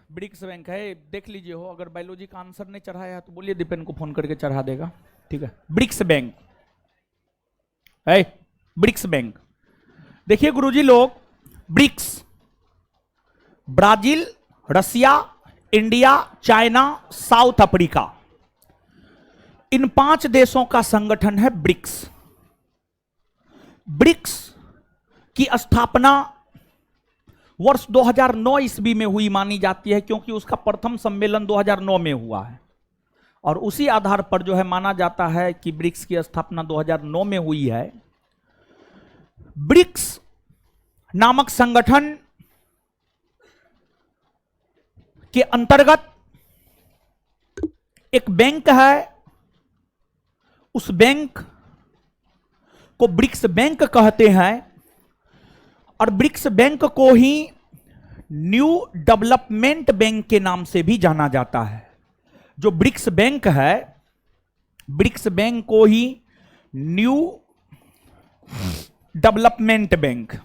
BRICS bank है, देख लीजिए हो। अगर बायोलॉजी का आंसर नहीं चढ़ाया है तो बोलिए, दीपेन को फोन करके चढ़ा देगा। ठीक है, ब्रिक्स बैंक है, ब्रिक्स बैंक। देखिए गुरुजी लोग, ब्रिक्स ब्राजील, रसिया, इंडिया, चाइना, साउथ अफ्रीका, इन 5 देशों का संगठन है ब्रिक्स। ब्रिक्स की स्थापना वर्ष 2009 ईस्वी में हुई मानी जाती है, क्योंकि उसका प्रथम सम्मेलन 2009 में हुआ है। और उसी आधार पर जो है माना जाता है कि ब्रिक्स की स्थापना 2009 में हुई है। ब्रिक्स नामक संगठन के अंतर्गत एक बैंक है, उस बैंक को ब्रिक्स बैंक कहते हैं। और ब्रिक्स बैंक को ही न्यू डेवलपमेंट बैंक के नाम से भी जाना जाता है। जो ब्रिक्स बैंक है, ब्रिक्स बैंक को ही new development bank,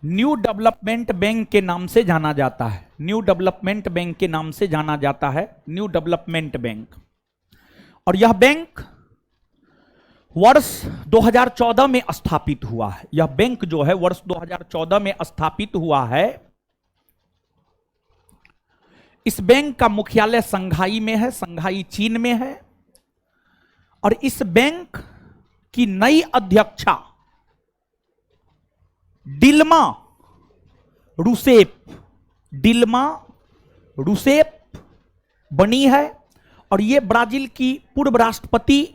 new development bank के नाम से जाना जाता है। न्यू डेवलपमेंट बैंक के नाम से जाना जाता है, न्यू डेवलपमेंट बैंक। और यह बैंक वर्ष 2014 में स्थापित हुआ है। यह बैंक जो है वर्ष 2014 में स्थापित हुआ है। इस बैंक का मुख्यालय संघाई में है, संघाई चीन में है। और इस बैंक की नई अध्यक्षा डिल्मा रूसेफ, डिल्मा रूसेफ बनी है। और यह ब्राजील की पूर्व राष्ट्रपति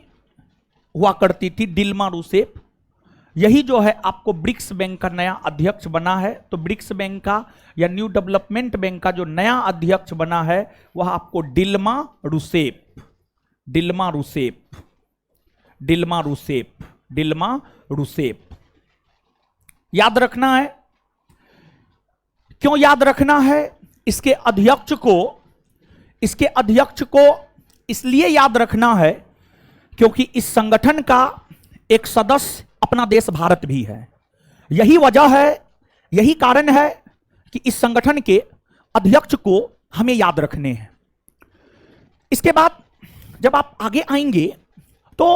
हुआ करती थी, डिल्मा रूसेफ। यही जो है आपको ब्रिक्स बैंक का नया अध्यक्ष बना है। तो ब्रिक्स बैंक का या न्यू डेवलपमेंट बैंक का जो नया अध्यक्ष बना है वह आपको Dilma Rousseff, Dilma Rousseff, Dilma Rousseff, Dilma Rousseff याद रखना है। क्यों याद रखना है? इसके अध्यक्ष को इसलिए याद रखना है क्योंकि इस संगठन का एक सदस्य अपना देश भारत भी है। यही वजह है, यही कारण है कि इस संगठन के अध्यक्ष को हमें याद रखने हैं। इसके बाद जब आप आगे आएंगे तो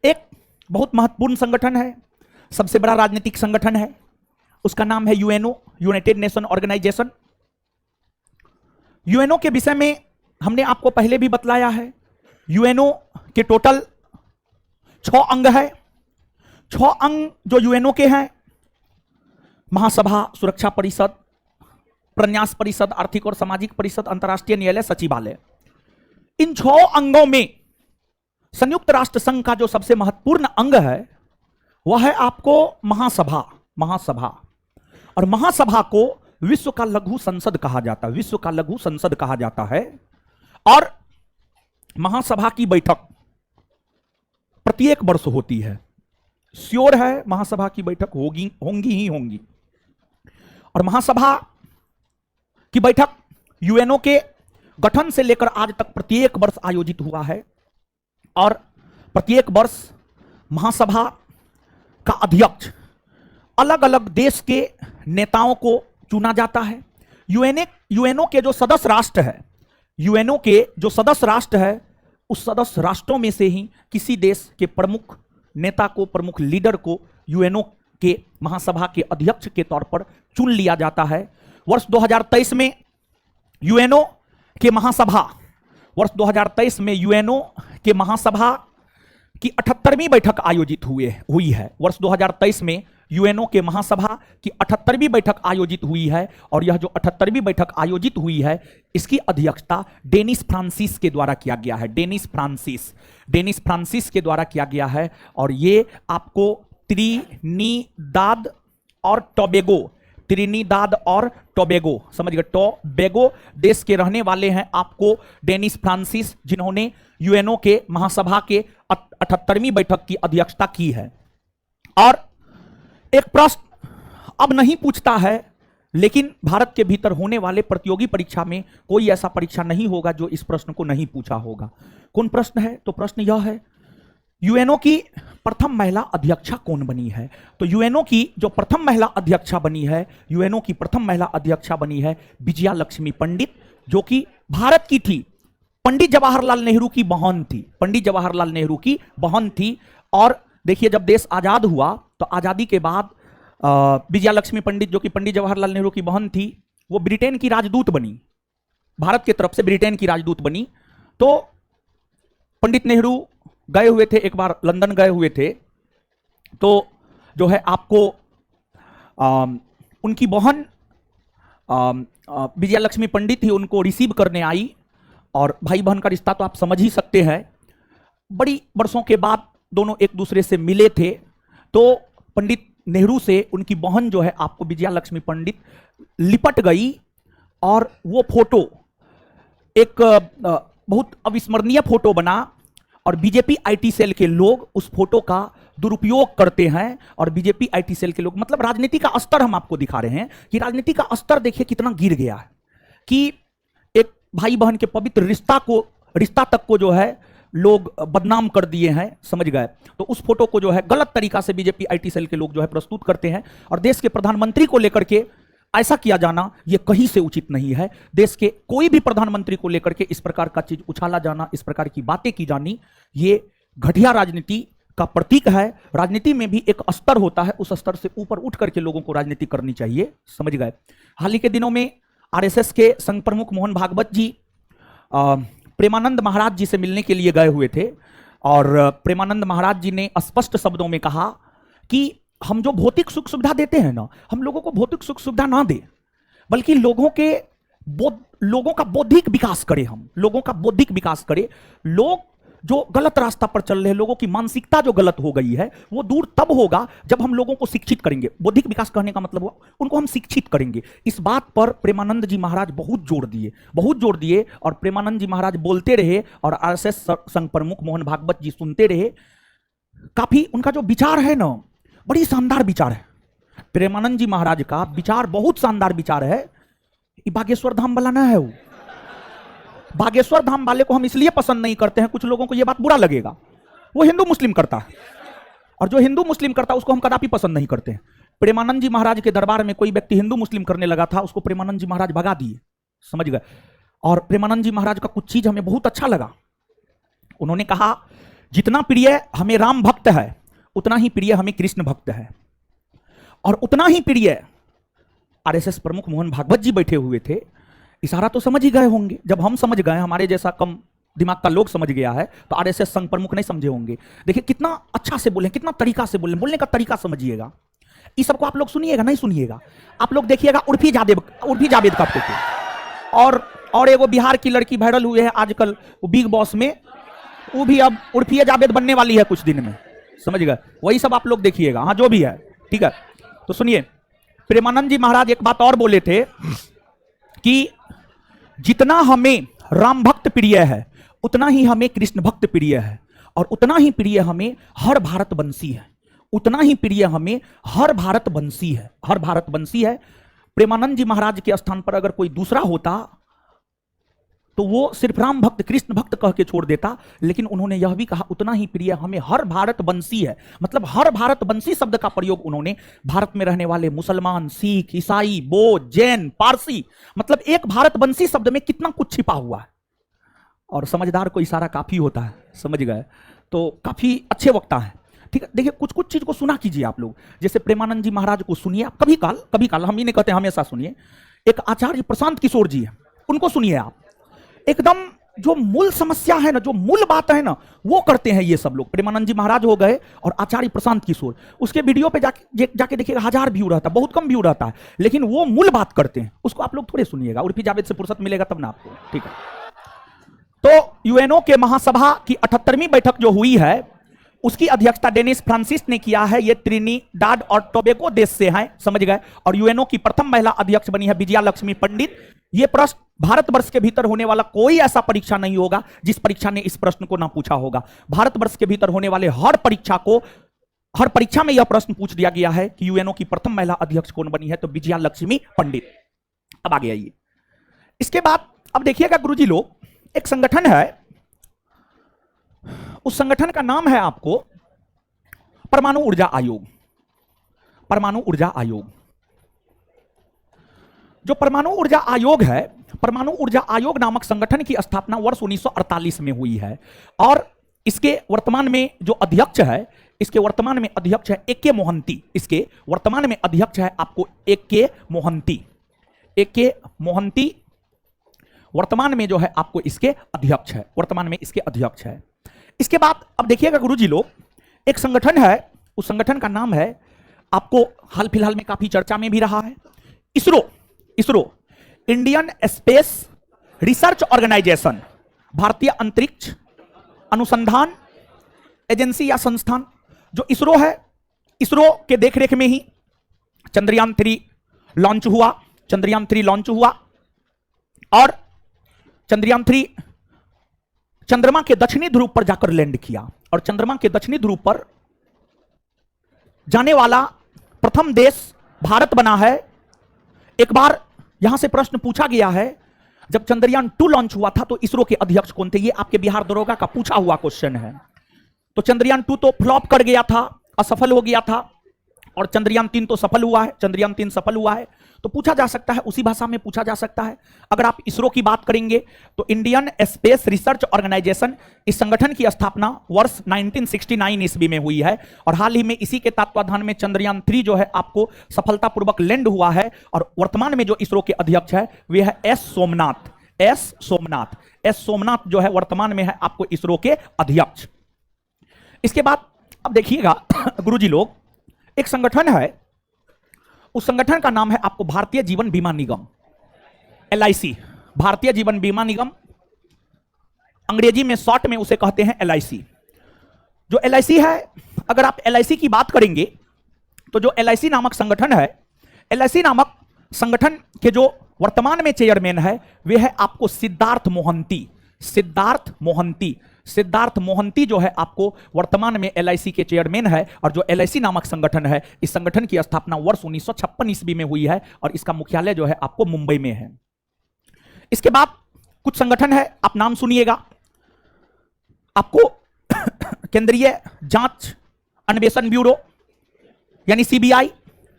एक बहुत महत्वपूर्ण संगठन है, सबसे बड़ा राजनीतिक संगठन है, उसका नाम है यूएनओ, यूनाइटेड नेशन ऑर्गेनाइजेशन। यूएनओ के विषय में हमने आपको पहले भी बतलाया है। यूएनओ के टोटल 6 अंग है। 6 अंग जो यूएनओ के हैं, महासभा, सुरक्षा परिषद, प्रन्यास परिषद, आर्थिक और सामाजिक परिषद, अंतर्राष्ट्रीय न्यायालय, सचिवालय। इन 6 अंगों में संयुक्त राष्ट्र संघ का जो सबसे महत्वपूर्ण अंग है वह है आपको महासभा। महासभा, और महासभा को विश्व का लघु संसद कहा जाता है, विश्व का लघु संसद कहा जाता है। और महासभा की बैठक प्रत्येक वर्ष होती है। श्योर है महासभा की बैठक होंगी ही होंगी। और महासभा की बैठक यूएनओ के गठन से लेकर आज तक प्रत्येक वर्ष आयोजित हुआ है। और प्रत्येक वर्ष महासभा का अध्यक्ष अलग अलग देश के नेताओं को चुना जाता है। यूएनओ के जो सदस्य राष्ट्र है, यूएनओ के जो सदस्य राष्ट्र है, उस सदस्य राष्ट्रों में से ही किसी देश के प्रमुख नेता को, प्रमुख लीडर को यूएनओ के महासभा के अध्यक्ष के तौर पर चुन लिया जाता है। वर्ष 2023 में यूएनओ के महासभा, वर्ष 2023 में यूएनओ के महासभा की 78वीं बैठक आयोजित हुई है। वर्ष 2023 में यूएनओ के महासभा की 78वीं बैठक आयोजित हुई है। और यह जो 78वीं बैठक आयोजित हुई है, इसकी अध्यक्षता डेनिस फ्रांसिस के द्वारा किया गया है। डेनिस फ्रांसिस के द्वारा किया गया है। और ये आपको त्रिनिदाद और टोबैगो, समझ गए, टोबैगो देश के रहने वाले हैं आपको डेनिस फ्रांसिस, जिन्होंने यूएनओ के महासभा के 78वीं बैठक की अध्यक्षता की है। और एक प्रश्न अब नहीं पूछता है, लेकिन भारत के भीतर होने वाले प्रतियोगी परीक्षा में कोई ऐसा परीक्षा नहीं होगा जो इस प्रश्न को नहीं पूछा होगा। कौन प्रश्न है? तो प्रश्न यह है, यूएनओ की प्रथम महिला अध्यक्षा कौन बनी है? तो यूएनओ की जो प्रथम महिला अध्यक्षा बनी है, यूएनओ की प्रथम महिला अध्यक्षा बनी है विजया लक्ष्मी पंडित, जो कि भारत की थी, पंडित जवाहरलाल नेहरू की बहन थी, पंडित जवाहरलाल नेहरू की बहन थी। और देखिए, जब देश आजाद हुआ तो आजादी के बाद विजया लक्ष्मी पंडित, जो कि पंडित जवाहरलाल नेहरू की बहन थी, वो ब्रिटेन की राजदूत बनी, भारत की तरफ से ब्रिटेन की राजदूत बनी। तो पंडित नेहरू गए हुए थे, एक बार लंदन गए हुए थे, तो जो है आपको उनकी बहन विजया लक्ष्मी पंडित ही उनको रिसीव करने आई। और भाई बहन का रिश्ता तो आप समझ ही सकते हैं। बड़ी वर्षों के बाद दोनों एक दूसरे से मिले थे। तो पंडित नेहरू से उनकी बहन जो है आपको विजया लक्ष्मी पंडित लिपट गई, और वो फोटो एक बहुत अविस्मरणीय फोटो बना। और बीजेपी आईटी सेल के लोग उस फोटो का दुरुपयोग करते हैं। और बीजेपी आईटी सेल के लोग, मतलब राजनीति का स्तर हम आपको दिखा रहे हैं कि राजनीति का स्तर देखिए कितना गिर गया है, कि एक भाई बहन के पवित्र रिश्ता तक को जो है लोग बदनाम कर दिए हैं, समझ गए। तो उस फोटो को जो है गलत तरीका से बीजेपी आईटी सेल के लोग जो है प्रस्तुत करते हैं। और देश के प्रधानमंत्री को लेकर के ऐसा किया जाना यह कहीं से उचित नहीं है। देश के कोई भी प्रधानमंत्री को लेकर के इस प्रकार का चीज उछाला जाना, इस प्रकार की बातें की जानी, ये घटिया राजनीति का प्रतीक है। राजनीति में भी एक स्तर होता है, उस स्तर से ऊपर उठ करके लोगों को राजनीति करनी चाहिए, समझ गए। हाल ही के दिनों में आरएसएस के संघ प्रमुख मोहन भागवत जी प्रेमानंद महाराज जी से मिलने के लिए गए हुए थे। और प्रेमानंद महाराज जी ने स्पष्ट शब्दों में कहा कि हम जो भौतिक सुख सुविधा देते हैं ना, हम लोगों को भौतिक सुख सुविधा ना दे, बल्कि लोगों का बौद्धिक विकास करें। हम लोगों का बौद्धिक विकास करें। लोग जो गलत रास्ता पर चल रहे हैं, लोगों की मानसिकता जो गलत हो गई है, वो दूर तब होगा जब हम लोगों को शिक्षित करेंगे। बौद्धिक विकास कहने का मतलब हुआ उनको हम शिक्षित करेंगे। इस बात पर प्रेमानंद जी महाराज बहुत जोर दिए। और प्रेमानंद जी महाराज बोलते रहे और आरएसएस संघ प्रमुख मोहन भागवत जी सुनते रहे। काफी उनका जो विचार है ना, बड़ी शानदार विचार है। प्रेमानंद जी महाराज का विचार बहुत शानदार विचार है। बागेश्वर धाम वाला ना है वो। बागेश्वर धाम वाले को हम इसलिए पसंद नहीं करते हैं, कुछ लोगों को यह बात बुरा लगेगा, वो हिंदू मुस्लिम करता है, और जो हिंदू मुस्लिम करता है उसको हम कदापि पसंद नहीं करते हैं। प्रेमानंद जी महाराज के दरबार में कोई व्यक्ति हिंदू मुस्लिम करने लगा था, उसको प्रेमानंद जी महाराज भगा दिए, समझ गए। और प्रेमानंद जी महाराज का कुछ चीज हमें बहुत अच्छा लगा। उन्होंने कहा, जितना प्रिय हमें राम भक्त है उतना ही प्रिय हमें कृष्ण भक्त है, और उतना ही प्रिय आरएसएस प्रमुख मोहन भागवत जी बैठे हुए थे। इशारा तो समझ ही गए होंगे। जब हम समझ गए, हमारे जैसा कम दिमाग का लोग समझ गया है, तो आरएसएस संघ प्रमुख नहीं समझे होंगे। देखिए कितना अच्छा से बोले, कितना तरीका से बोले, बोलने का तरीका समझिएगा। इस सबको आप लोग सुनिएगा नहीं सुनिएगा, आप लोग देखिएगा उर्फी जावेद का फोटो। और एगो बिहार की लड़की वायरल हुई है आजकल बिग बॉस में, वो भी अब उर्फी जावेद बनने वाली है कुछ दिन में, समझ गए। वही सब आप लोग देखिएगा, हाँ जो भी है, ठीक है। तो सुनिए, प्रेमानंद जी महाराज एक बात और बोले थे कि जितना हमें राम भक्त प्रिय है उतना ही हमें कृष्ण भक्त प्रिय है, और उतना ही प्रिय हमें हर भारतवंशी है, उतना ही प्रिय हमें हर भारतवंशी है, हर भारतवंशी है। प्रेमानंद जी महाराज के स्थान पर अगर कोई दूसरा होता तो वो सिर्फ राम भक्त कृष्ण भक्त कह के छोड़ देता, लेकिन उन्होंने यह भी कहा उतना ही प्रिय हमें हर भारतवंशी है। मतलब हर भारतवंशी शब्द का प्रयोग उन्होंने भारत में रहने वाले मुसलमान, सिख, ईसाई, बौद्ध, जैन, पारसी, मतलब एक भारतवंशी शब्द में कितना कुछ छिपा हुआ है। और समझदार को इशारा काफी होता है, समझ गए। तो काफी अच्छे वक्ता है, ठीक है। देखिए कुछ कुछ चीज को सुना कीजिए आप लोग। जैसे प्रेमानंद जी महाराज को सुनिए आप, कभी काल, हम ये नहीं कहते हमेशा सुनिए। एक आचार्य प्रशांत किशोर जी है, उनको सुनिए आप। एकदम जो मूल समस्या है ना, जो मूल बात है ना, वो करते हैं ये सब लोग। प्रेमानंद जी महाराज हो गए और आचार्य प्रशांत किशोर, उसके वीडियो पे जाके देखिएगा 1000 व्यू रहता है, बहुत कम व्यू रहता है, लेकिन वो मूल बात करते हैं। उसको आप लोग थोड़े सुनिएगा, उर्फी जावेद से फुर्सत मिलेगा तब ना आपको, ठीक है। तो यूएनओ के महासभा की 78वीं बैठक जो हुई है, उसकी अध्यक्षता डेनिस फ्रांसिस ने किया है। ये त्रिनिडाद और टोबैगो देश से हैं, समझ गए। और यूएनओ की प्रथम महिला अध्यक्ष बनी है विजया लक्ष्मी पंडित। ये प्रश्न भारतवर्ष के भीतर होने वाला कोई ऐसा परीक्षा नहीं होगा जिस परीक्षा ने इस प्रश्न को ना पूछा होगा। भारतवर्ष के भीतर होने वाले हर परीक्षा में यह प्रश्न पूछ दिया गया है कि यूएनओ की प्रथम महिला अध्यक्ष कौन बनी है, तो विजया लक्ष्मी पंडित। अब आगे आइए। इसके बाद अब देखिएगा गुरुजी लोग, एक संगठन है, उस संगठन का नाम है आपको परमाणु ऊर्जा आयोग। परमाणु ऊर्जा आयोग, जो परमाणु ऊर्जा आयोग है, परमाणु ऊर्जा आयोग नामक संगठन की स्थापना वर्ष 1948 में हुई है और इसके वर्तमान में जो अध्यक्ष है, इसके वर्तमान में अध्यक्ष है ए.के. मोहंती। इसके वर्तमान में अध्यक्ष है आपको ए.के. मोहंती। ए.के. मोहंती वर्तमान में जो है आपको इसके अध्यक्ष है, वर्तमान में इसके अध्यक्ष है। इसके बाद अब देखिएगा गुरुजी लोग, एक संगठन है, उस संगठन का नाम है, आपको हाल फिलहाल में काफी चर्चा में भी रहा है, ISRO. ISRO, Indian Space Research Organisation, भारतीय अंतरिक्ष अनुसंधान एजेंसी या संस्थान। जो इसरो है, इसरो के देखरेख में ही चंद्रयान 3 लॉन्च हुआ। चंद्रयान 3 लॉन्च हुआ और चंद्रयान 3 चंद्रमा के दक्षिणी ध्रुव पर जाकर लैंड किया और चंद्रमा के दक्षिणी ध्रुव पर जाने वाला प्रथम देश भारत बना है। एक बार यहां से प्रश्न पूछा गया है, जब चंद्रयान 2 लॉन्च हुआ था तो इसरो के अध्यक्ष कौन थे? ये आपके बिहार दरोगा का पूछा हुआ क्वेश्चन है। तो चंद्रयान 2 तो फ्लॉप कर गया था, असफल हो गया था, और चंद्रयान 3 तो सफल हुआ है, चंद्रयान 3 सफल हुआ है। तो पूछा जा सकता है, उसी भाषा में पूछा जा सकता है। अगर आप इसरो की बात करेंगे तो इंडियन स्पेस रिसर्च ऑर्गेनाइजेशन, इस संगठन की स्थापना वर्ष 1969 ईस्वी में हुई है और हाल ही में इसी के तत्वाधान में चंद्रयान 3 जो है आपको सफलतापूर्वक लैंड हुआ है और वर्तमान में जो इसरो के अध्यक्ष है वे है S Somnath. S Somnath, S Somnath जो है वर्तमान में है आपको इसरो के अध्यक्ष। इसके बाद अब देखिएगा गुरुजी लोग, एक संगठन है, उस संगठन का नाम है आपको भारतीय जीवन बीमा निगम, LIC। भारतीय जीवन बीमा निगम, अंग्रेजी में शॉर्ट में उसे कहते हैं LIC। जो LIC है, अगर आप LIC की बात करेंगे तो जो LIC नामक संगठन है, LIC नामक संगठन के जो वर्तमान में चेयरमैन है वे है आपको सिद्धार्थ मोहंती। सिद्धार्थ मोहंती, सिद्धार्थ मोहंती जो है आपको वर्तमान में LIC के चेयरमैन है और जो LIC नामक संगठन है, इस संगठन की स्थापना वर्ष 1956 ईस्वी में हुई है और इसका मुख्यालय जो है आपको मुंबई में है। इसके बाद कुछ संगठन है, आप नाम सुनिएगा, आपको केंद्रीय जांच अन्वेषण ब्यूरो यानी CBI,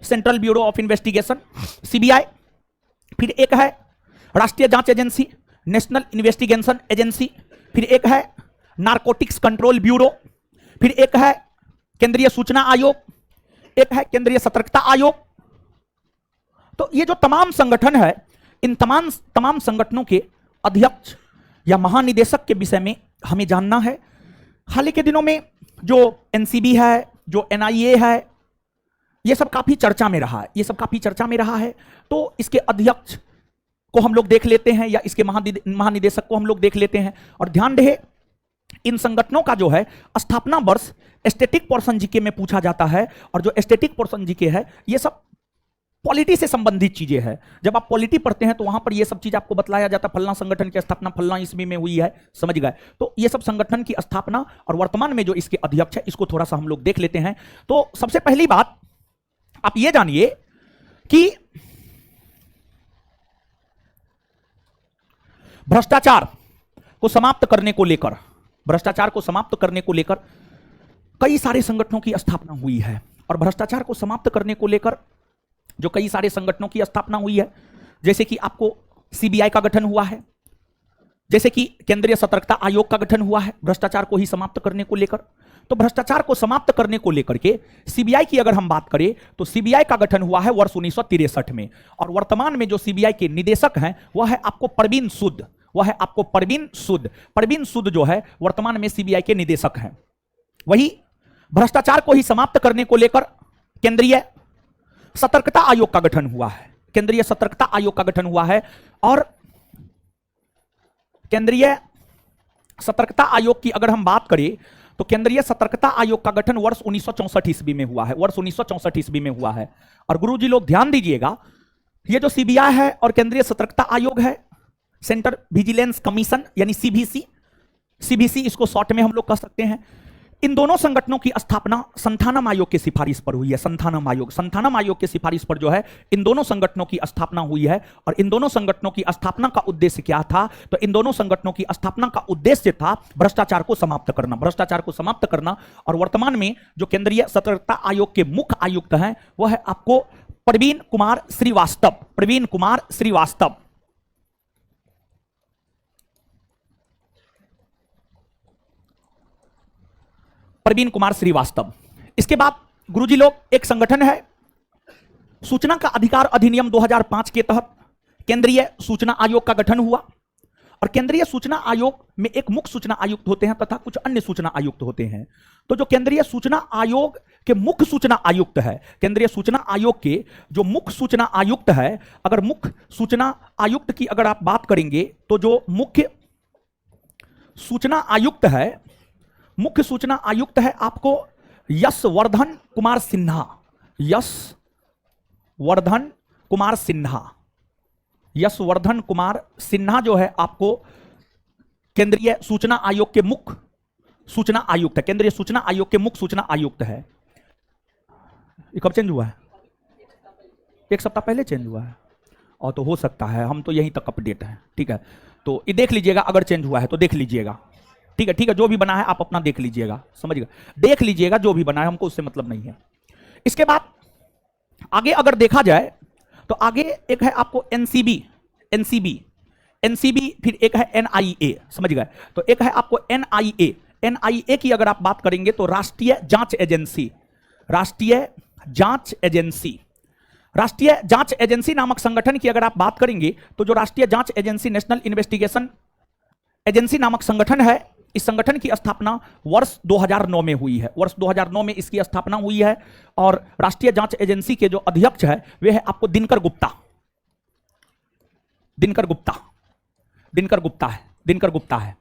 central bureau of investigation, CBI। फिर एक है राष्ट्रीय जांच एजेंसी, नेशनल इन्वेस्टिगेशन एजेंसी। फिर एक है नारकोटिक्स कंट्रोल ब्यूरो। फिर एक है केंद्रीय सूचना आयोग, एक है केंद्रीय सतर्कता आयोग। तो ये जो तमाम संगठन है, इन तमाम संगठनों के अध्यक्ष या महानिदेशक के विषय में हमें जानना है। हाल ही के दिनों में जो NCB है, जो NIA है, ये सब काफी चर्चा में रहा है, ये सब काफी चर्चा में रहा है। तो इसके अध्यक्ष को हम लोग देख लेते हैं या इसके महानिदेशक को हम लोग देख लेते हैं। और ध्यान रहे, इन संगठनों का जो है स्थापना वर्ष स्टैटिक पोर्शन जीके में पूछा जाता है और जो स्टैटिक पोर्शन जीके है ये सब पॉलिटी से संबंधित चीजें हैं। जब आप पॉलिटी पढ़ते हैं तो वहां पर ये सब चीज आपको बतलाया जाता है, फलना संगठन की स्थापना फलना ईस्वी में हुई है, समझ गए। तो ये सब संगठन की स्थापना और वर्तमान में जो इसके अध्यक्ष है इसको थोड़ा सा हम लोग देख लेते हैं। तो सबसे पहली बात आप ये जानिए कि भ्रष्टाचार को समाप्त करने को लेकर, भ्रष्टाचार को समाप्त करने को लेकर कई सारे संगठनों की स्थापना हुई है और भ्रष्टाचार को समाप्त करने को लेकर जो कई सारे संगठनों की स्थापना हुई है, जैसे कि आपको CBI का गठन हुआ है, जैसे कि केंद्रीय सतर्कता आयोग का गठन हुआ है भ्रष्टाचार को ही समाप्त करने को लेकर। तो भ्रष्टाचार को समाप्त करने को लेकर के CBI की अगर हम बात करें तो CBI का गठन हुआ है वर्ष 1963 में और वर्तमान में जो CBI के निदेशक हैं वह है आपको परवीन सूद, वह है आपको परवीन सूद। परवीन सूद जो है वर्तमान में CBI के निदेशक हैं। वही भ्रष्टाचार को ही समाप्त करने को लेकर केंद्रीय सतर्कता आयोग का गठन हुआ है, केंद्रीय सतर्कता आयोग का गठन हुआ है और केंद्रीय सतर्कता आयोग की अगर हम बात करें तो केंद्रीय सतर्कता आयोग का गठन वर्ष 1964 ईस्वी में हुआ है, वर्ष 1964 ईस्वी में हुआ है। और गुरुजी लोग ध्यान दीजिएगा, ये जो CBI है और केंद्रीय सतर्कता आयोग है, सेंटर विजिलेंस कमीशन यानी CVC, CVC इसको शॉर्ट में हम लोग कह सकते हैं। इन दोनों संगठनों की स्थापना संथानम आयोग की सिफारिश पर हुई है। संथानम आयोग की सिफारिश पर जो है इन दोनों संगठनों की स्थापना हुई है। और इन दोनों संगठनों की स्थापना का उद्देश्य क्या था? तो इन दोनों संगठनों की स्थापना का उद्देश्य था भ्रष्टाचार को समाप्त करना। और वर्तमान में जो केंद्रीय सतर्कता आयोग के मुख्य आयुक्त हैं वह है आपको प्रवीण कुमार श्रीवास्तव। प्रवीण कुमार श्रीवास्तव। इसके बाद गुरुजी लोग एक संगठन है सूचना का अधिकार अधिनियम 2005 के तहत केंद्रीय सूचना आयोग का गठन हुआ। और केंद्रीय सूचना आयोग में एक मुख्य सूचना आयुक्त होते हैं तथा कुछ अन्य सूचना आयुक्त होते हैं। तो जो केंद्रीय सूचना आयोग के मुख्य सूचना आयुक्त है, केंद्रीय सूचना आयोग के जो मुख्य सूचना आयुक्त है, अगर मुख्य सूचना आयुक्त की अगर आप बात करेंगे तो जो मुख्य सूचना आयुक्त है आपको यशवर्धन कुमार सिन्हा जो है आपको केंद्रीय सूचना आयोग के मुख्य सूचना आयुक्त है। केंद्रीय सूचना आयोग के मुख्य सूचना आयुक्त है। ये कब चेंज हुआ है? एक सप्ताह पहले चेंज हुआ है। और तो हो सकता है, हम तो यहीं तक अपडेट है। ठीक है, तो ये देख लीजिएगा, अगर चेंज हुआ है तो देख लीजिएगा। ठीक है, जो भी बना है आप अपना देख लीजिएगा, समझ गए? देख लीजिएगा जो भी बना है, हमको उससे मतलब नहीं है। इसके बाद आगे अगर देखा जाए तो आगे एक है आपको एनसीबी, फिर एक है एनआईए, समझ गए? तो एक है आपको एनआईए की अगर आप बात करेंगे तो राष्ट्रीय जांच एजेंसी नामक संगठन की अगर आप बात करेंगे तो जो राष्ट्रीय जांच एजेंसी नेशनल इन्वेस्टिगेशन एजेंसी नामक संगठन है, इस संगठन की स्थापना वर्ष 2009 में हुई है। वर्ष 2009 में इसकी स्थापना हुई है। और राष्ट्रीय जांच एजेंसी के जो अध्यक्ष है वे है आपको दिनकर गुप्ता है।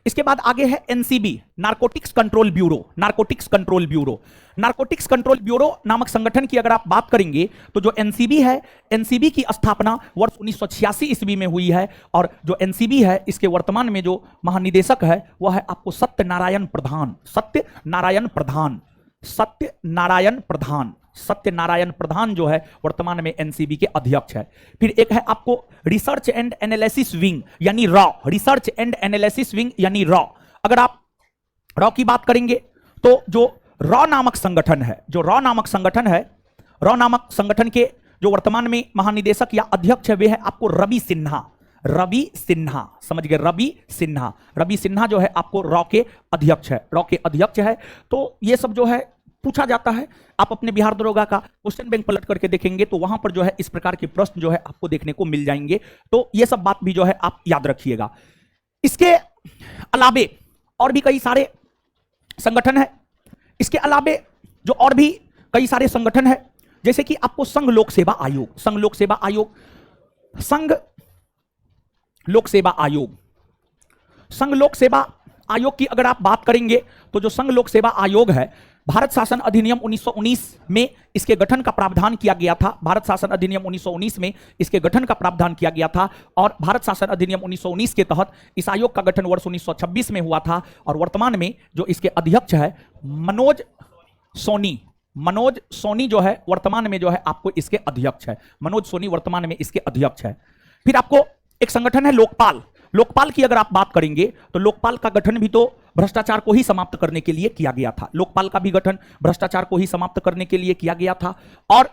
इसके बाद आगे है एनसीबी, नारकोटिक्स कंट्रोल ब्यूरो नामक संगठन की अगर आप बात करेंगे तो जो एनसीबी है, एनसीबी की स्थापना वर्ष 1986 ईस्वी में हुई है। और जो एनसीबी है इसके वर्तमान में जो महानिदेशक है वह है आपको सत्यनारायण प्रधान जो है वर्तमान में एनसीबी के अध्यक्ष है। फिर एक है आपको रिसर्च एंड एनालिसिस विंग यानी रॉ। अगर आप रॉ की बात करेंगे तो जो रॉ नामक संगठन के जो वर्तमान में महानिदेशक या अध्यक्ष है वे है आपको रवि सिन्हा, समझ गए? रवि सिन्हा जो है आपको रॉ के अध्यक्ष है। तो ये सब जो है पूछा जाता है। आप अपने बिहार दरोगा का क्वेश्चन बैंक पलट करके देखेंगे तो वहां पर जो है इस प्रकार के प्रश्न जो है आपको देखने को मिल जाएंगे। तो ये सब बात भी जो है आप याद रखिएगा। इसके अलावे और भी कई सारे संगठन है। इसके अलावे जो और भी कई सारे संगठन है, जैसे कि आपको संघ लोक सेवा आयोग की अगर आप बात करेंगे तो जो संघ लोक सेवा आयोग है, भारत शासन अधिनियम 1919 में इसके गठन का प्रावधान किया गया था। और भारत शासन अधिनियम 1919 के तहत इस आयोग का गठन वर्ष 1926 में हुआ था। और वर्तमान में जो इसके अध्यक्ष है मनोज सोनी जो है वर्तमान में जो है आपको इसके अध्यक्ष है। फिर आपको एक संगठन है लोकपाल की अगर आप बात करेंगे तो लोकपाल का गठन भी तो भ्रष्टाचार को ही समाप्त करने के लिए किया गया था। और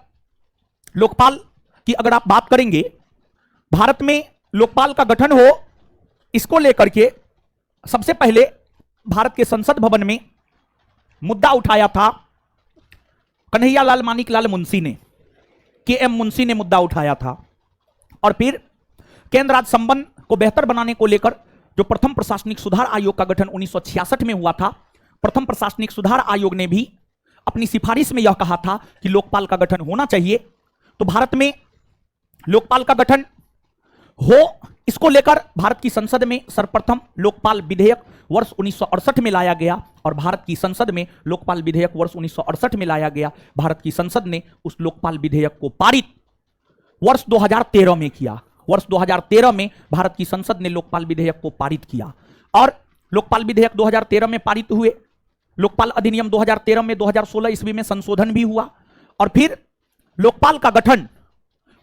लोकपाल की अगर आप बात करेंगे, भारत में लोकपाल का गठन हो, इसको लेकर के सबसे पहले भारत के संसद भवन में मुद्दा उठाया था कन्हैयालाल मानिकलाल मुंशी ने, KM मुंशी ने मुद्दा उठाया था। और फिर केंद्र राज्य संबंध को बेहतर बनाने को लेकर जो प्रथम प्रशासनिक सुधार आयोग का गठन 1966 में हुआ था, प्रथम प्रशासनिक सुधार आयोग ने भी अपनी सिफारिश में यह कहा था कि लोकपाल का गठन होना चाहिए। तो भारत में लोकपाल का गठन हो, इसको लेकर भारत की संसद में सर्वप्रथम लोकपाल विधेयक वर्ष 1968 में लाया गया। और भारत की संसद में लोकपाल विधेयक वर्ष 1968 में लाया गया। भारत की संसद ने उस लोकपाल विधेयक को पारित वर्ष 2013 में किया। वर्ष 2013 में भारत की संसद ने लोकपाल विधेयक को पारित किया। और लोकपाल विधेयक 2013 में पारित हुए। लोकपाल अधिनियम 2013 में 2016 ईस्वी में संशोधन भी हुआ और फिर लोकपाल का गठन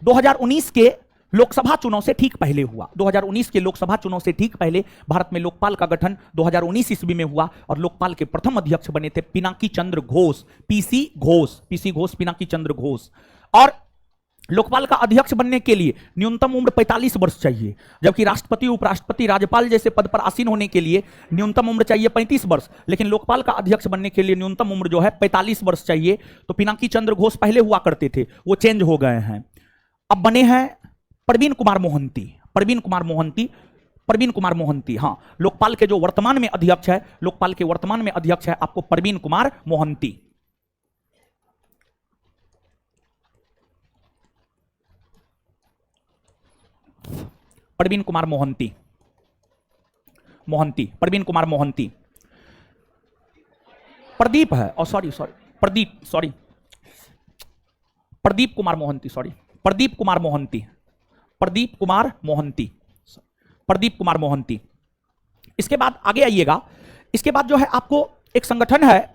2019 के लोकसभा चुनाव से ठीक पहले हुआ। 2019 के लोकसभा चुनाव से ठीक पहले भारत में लोकपाल का गठन 2019 ईस्वी में हुआ और लोकपाल के प्रथम अध्यक्ष बने थे पिनाकी चंद्र घोष, पीसी घोष, पिनाकी चंद्र घोष। और लोकपाल का अध्यक्ष बनने के लिए न्यूनतम उम्र 45 वर्ष चाहिए, जबकि राष्ट्रपति, उपराष्ट्रपति, राज्यपाल जैसे पद पर आसीन होने के लिए न्यूनतम उम्र चाहिए 35 वर्ष, लेकिन लोकपाल का अध्यक्ष बनने के लिए न्यूनतम उम्र जो है 45 वर्ष चाहिए। तो पिनाकी चंद्र घोष पहले हुआ करते थे, वो चेंज हो गए हैं। अब बने हैं प्रवीण कुमार मोहंती। हाँ, लोकपाल के जो वर्तमान में अध्यक्ष है, लोकपाल के वर्तमान में अध्यक्ष है आपको प्रवीण कुमार मोहंती। प्रवीण कुमार मोहंती। प्रदीप है, और प्रदीप कुमार मोहंती। इसके बाद आगे आइएगा। इसके बाद जो है आपको एक संगठन है,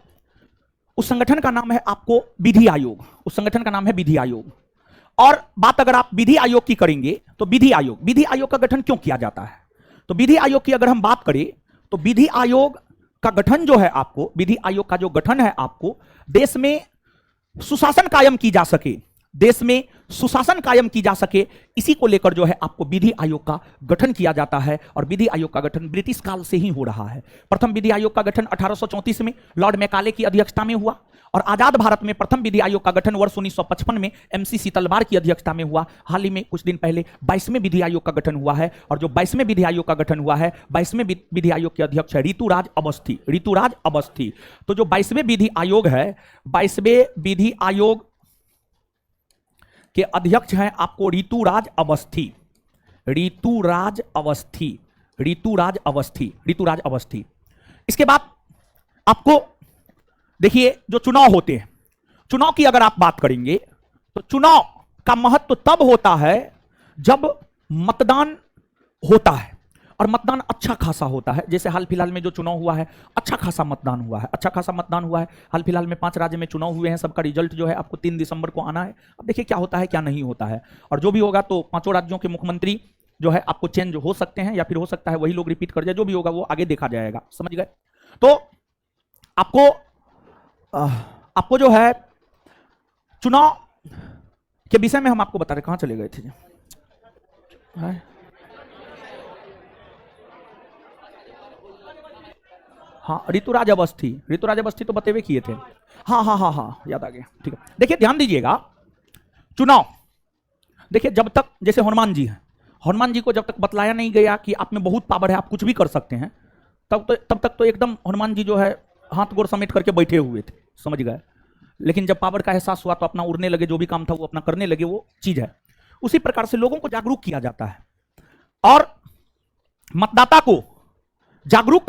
उस संगठन का नाम है आपको विधि आयोग। और बात अगर आप विधि आयोग की करेंगे तो विधि आयोग का गठन क्यों किया जाता है? तो विधि आयोग की अगर हम बात करें तो विधि आयोग का गठन जो है आपको, विधि आयोग का जो गठन है आपको देश में सुशासन कायम की जा सके, इसी को लेकर जो है आपको विधि आयोग का गठन किया जाता है। और विधि आयोग का गठन ब्रिटिश काल से ही हो रहा है। प्रथम विधि आयोग का गठन 1834 में लॉर्ड मैकाले की अध्यक्षता में हुआ और आजाद भारत में प्रथम विधि आयोग का गठन वर्ष 1955 में MC तलवार की अध्यक्षता में हुआ। हाल ही में कुछ दिन पहले 22वें विधि आयोग का गठन हुआ है और जो 22वें विधि आयोग का गठन हुआ है, 22वें विधि आयोग के अध्यक्ष है ऋतुराज अवस्थी। तो जो 22वें विधि आयोग है, 22वें विधि आयोग के अध्यक्ष हैं आपको ऋतुराज अवस्थी। इसके बाद आपको देखिए जो चुनाव होते हैं, चुनाव की अगर आप बात करेंगे तो चुनाव का महत्व तब होता है जब मतदान होता है और मतदान अच्छा खासा होता है। जैसे हाल फिलहाल में जो चुनाव हुआ है, अच्छा खासा मतदान हुआ है। हाल फिलहाल में 5 राज्य में चुनाव हुए हैं, सबका रिजल्ट जो है आपको 3 दिसंबर को आना है। अब देखिए क्या होता है क्या नहीं होता है, और जो भी होगा तो 5 राज्यों के मुख्यमंत्री जो है आपको चेंज हो सकते हैं या फिर हो सकता है वही लोग रिपीट कर जाए, जो भी होगा वो आगे देखा जाएगा, समझ गए। तो आपको जो है चुनाव के विषय में हम आपको बता रहे, कहां चले गए थे जी? हाँ, ऋतुराज अवस्थी तो बतेवे किए थे। हाँ, याद आ गया, ठीक है। देखिए ध्यान दीजिएगा, चुनाव देखिए जब तक, जैसे हनुमान जी हैं, हनुमान जी को जब तक बतलाया नहीं गया कि आप में बहुत पावर है, आप कुछ भी कर सकते हैं, तब तक तो एकदम हनुमान जी जो है हाथ गोर समेट करके बैठे हुए थे, समझ गए। लेकिन जब पावर का एहसास हुआ तो अपना उड़ने लगे, जो भी काम था वो अपना करने लगे, वो चीज है। उसी प्रकार से लोगों को जागरूक किया जाता है और मतदाता को जागरूक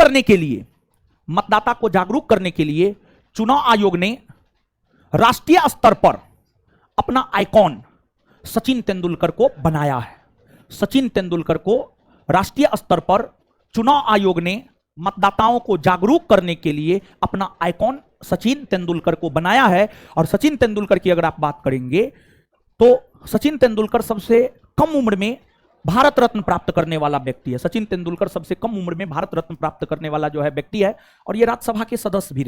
करने के लिए चुनाव आयोग ने राष्ट्रीय स्तर पर अपना आइकॉन सचिन तेंदुलकर को बनाया है। सचिन तेंदुलकर को राष्ट्रीय स्तर पर चुनाव आयोग ने मतदाताओं को जागरूक करने के लिए अपना आइकॉन सचिन तेंदुलकर को बनाया है। और सचिन तेंदुलकर की अगर आप बात करेंगे तो सचिन तेंदुलकर सबसे कम उम्र में भारत रत्न प्राप्त करने वाला व्यक्ति है। सचिन तेंदुलकर सबसे कम उम्र में भारत रत्न प्राप्त करने वाला जो है व्यक्ति है, और ये राज्यसभा के सदस्य भी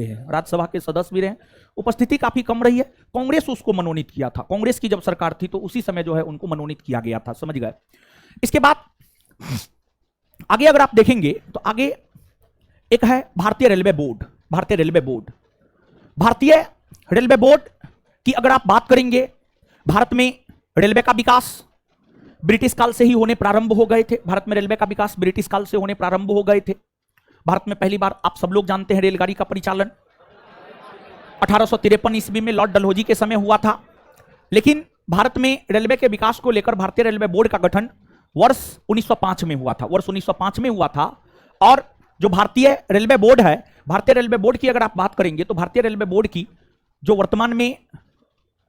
रहे। उपस्थिति काफी कम रही है। कांग्रेस उसको मनोनीत किया था, कांग्रेस की जब सरकार थी तो उसी समय जो है उनको मनोनीत किया गया था, समझ गए। इसके बाद आगे अगर आप देखेंगे तो आगे एक है भारतीय रेलवे बोर्ड की अगर आप बात करेंगे, भारत में रेलवे का विकास ब्रिटिश काल से ही होने प्रारंभ हो गए थे। भारत में पहली बार आप सब लोग जानते हैं रेलगाड़ी का परिचालन 1853 ईस्वी में लॉर्ड डलहौजी के समय हुआ था। लेकिन भारत में रेलवे के विकास को लेकर भारतीय रेलवे बोर्ड का गठन वर्ष 1905 में हुआ था। और जो भारतीय रेलवे बोर्ड है, भारतीय रेलवे बोर्ड की अगर आप बात करेंगे तो भारतीय रेलवे बोर्ड की जो वर्तमान में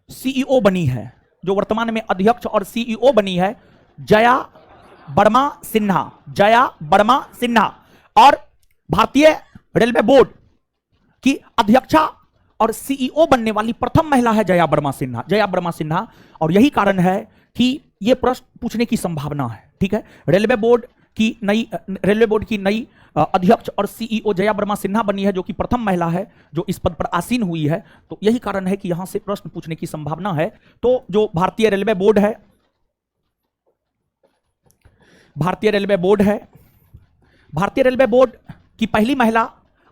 सीईओ बनी है, जो वर्तमान में अध्यक्ष और सीईओ बनी है, जया बर्मा सिन्हा। और भारतीय रेलवे बोर्ड कि अध्यक्षा और सीईओ बनने वाली प्रथम महिला है जया वर्मा सिन्हा, जया वर्मा सिन्हा। और यही कारण है कि यह प्रश्न पूछने की संभावना है। ठीक है, रेलवे बोर्ड की नई अध्यक्ष और सीईओ जया वर्मा सिन्हा बनी है, जो कि प्रथम महिला है जो इस पद पर आसीन हुई है। तो यही कारण है कि यहां से प्रश्न पूछने की संभावना है। तो जो भारतीय रेलवे बोर्ड है, भारतीय रेलवे बोर्ड की पहली महिला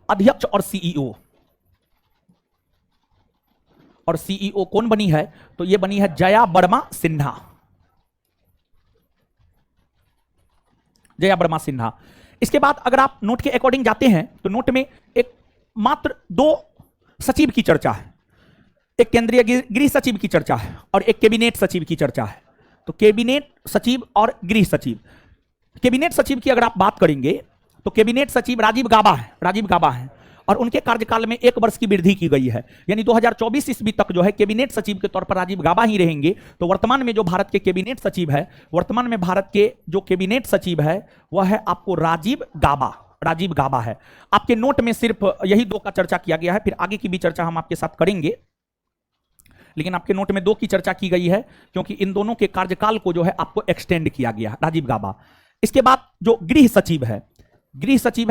अध्यक्ष और सीईओ कौन बनी है? तो यह बनी है जया वर्मा सिन्हा, जया वर्मा सिन्हा। इसके बाद अगर आप नोट के अकॉर्डिंग जाते हैं तो नोट में एक मात्र 2 सचिव की चर्चा है, एक केंद्रीय गृह सचिव की चर्चा है और एक कैबिनेट सचिव की चर्चा है। तो कैबिनेट सचिव और गृह सचिव, कैबिनेट सचिव की अगर आप बात करेंगे तो कैबिनेट सचिव राजीव गाबा है और उनके कार्यकाल में 1 वर्ष की वृद्धि की गई है, यानी 2024 ईस्वी तक जो है कैबिनेट सचिव के तौर पर राजीव गाबा ही रहेंगे। तो वर्तमान में जो भारत के कैबिनेट सचिव है, वर्तमान में भारत के जो कैबिनेट सचिव है वह है आपको राजीव गाबा है। आपके नोट में सिर्फ यही 2 का चर्चा किया गया है, फिर आगे की भी चर्चा हम आपके साथ करेंगे, लेकिन आपके नोट में 2 की चर्चा की गई है क्योंकि इन दोनों के कार्यकाल को जो है आपको एक्सटेंड किया गया, राजीव गाबा। इसके बाद जो गृह सचिव है,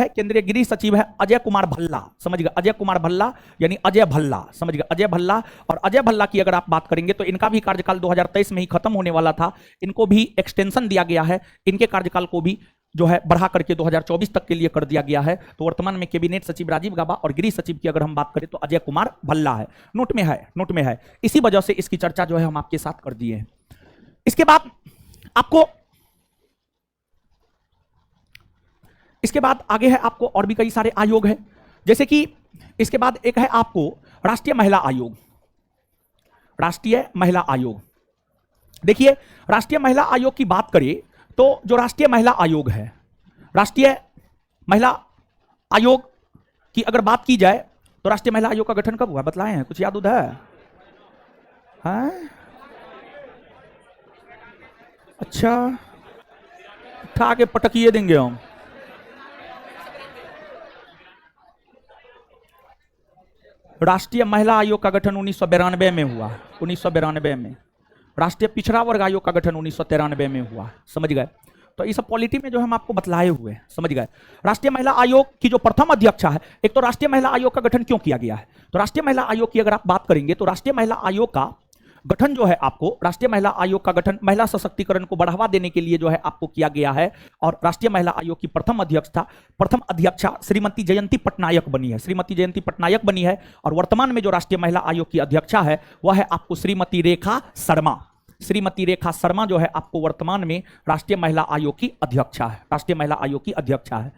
केंद्रीय गृह सचिव है अजय कुमार भल्ला, समझ गए, अजय कुमार भल्ला यानी अजय भल्ला, समझ गए, अजय भल्ला। और अजय भल्ला की अगर आप बात करेंगे तो इनका भी कार्यकाल 2023 में ही खत्म होने वाला था, इनको भी एक्सटेंशन दिया गया है, इनके कार्यकाल को भी जो है बढ़ा करके 2024 तक के लिए कर दिया गया है। तो वर्तमान में कैबिनेट सचिव राजीव गाबा और गृह सचिव की अगर हम बात करें तो अजय कुमार भल्ला है। नोट में है, इसी वजह से इसकी चर्चा जो है हम आपके साथ कर दिए हैं। इसके बाद आगे है आपको और भी कई सारे आयोग है, जैसे कि इसके बाद एक है आपको राष्ट्रीय महिला आयोग। देखिए, राष्ट्रीय महिला आयोग की बात करें तो जो राष्ट्रीय महिला आयोग है, राष्ट्रीय महिला आयोग की अगर बात की जाए तो राष्ट्रीय महिला आयोग का गठन कब हुआ बतलाए हैं? कुछ याद है? अच्छा, उठा के पटकिए देंगे हम। राष्ट्रीय महिला आयोग का गठन 1992 में हुआ, 1992 में। राष्ट्रीय पिछड़ा वर्ग आयोग का गठन 1993 में हुआ, समझ गए। तो ये सब पॉलिटी में जो हम आपको बतलाए हुए, समझ गए। राष्ट्रीय महिला आयोग की जो प्रथम अध्यक्षा है, एक तो राष्ट्रीय महिला आयोग का गठन क्यों किया गया है, तो राष्ट्रीय महिला आयोग की अगर आप बात करेंगे तो राष्ट्रीय महिला आयोग का गठन जो है आपको, राष्ट्रीय महिला आयोग का गठन महिला सशक्तिकरण को बढ़ावा देने के लिए जो है आपको किया गया है। और राष्ट्रीय महिला आयोग की प्रथम अध्यक्षा श्रीमती जयंती पटनायक बनी है, श्रीमती जयंती पटनायक बनी है। और वर्तमान में जो राष्ट्रीय महिला आयोग की अध्यक्षा है वह है आपको श्रीमती रेखा शर्मा, श्रीमती रेखा शर्मा जो है आपको वर्तमान में राष्ट्रीय महिला आयोग की अध्यक्षा है, राष्ट्रीय महिला आयोग की अध्यक्षा है।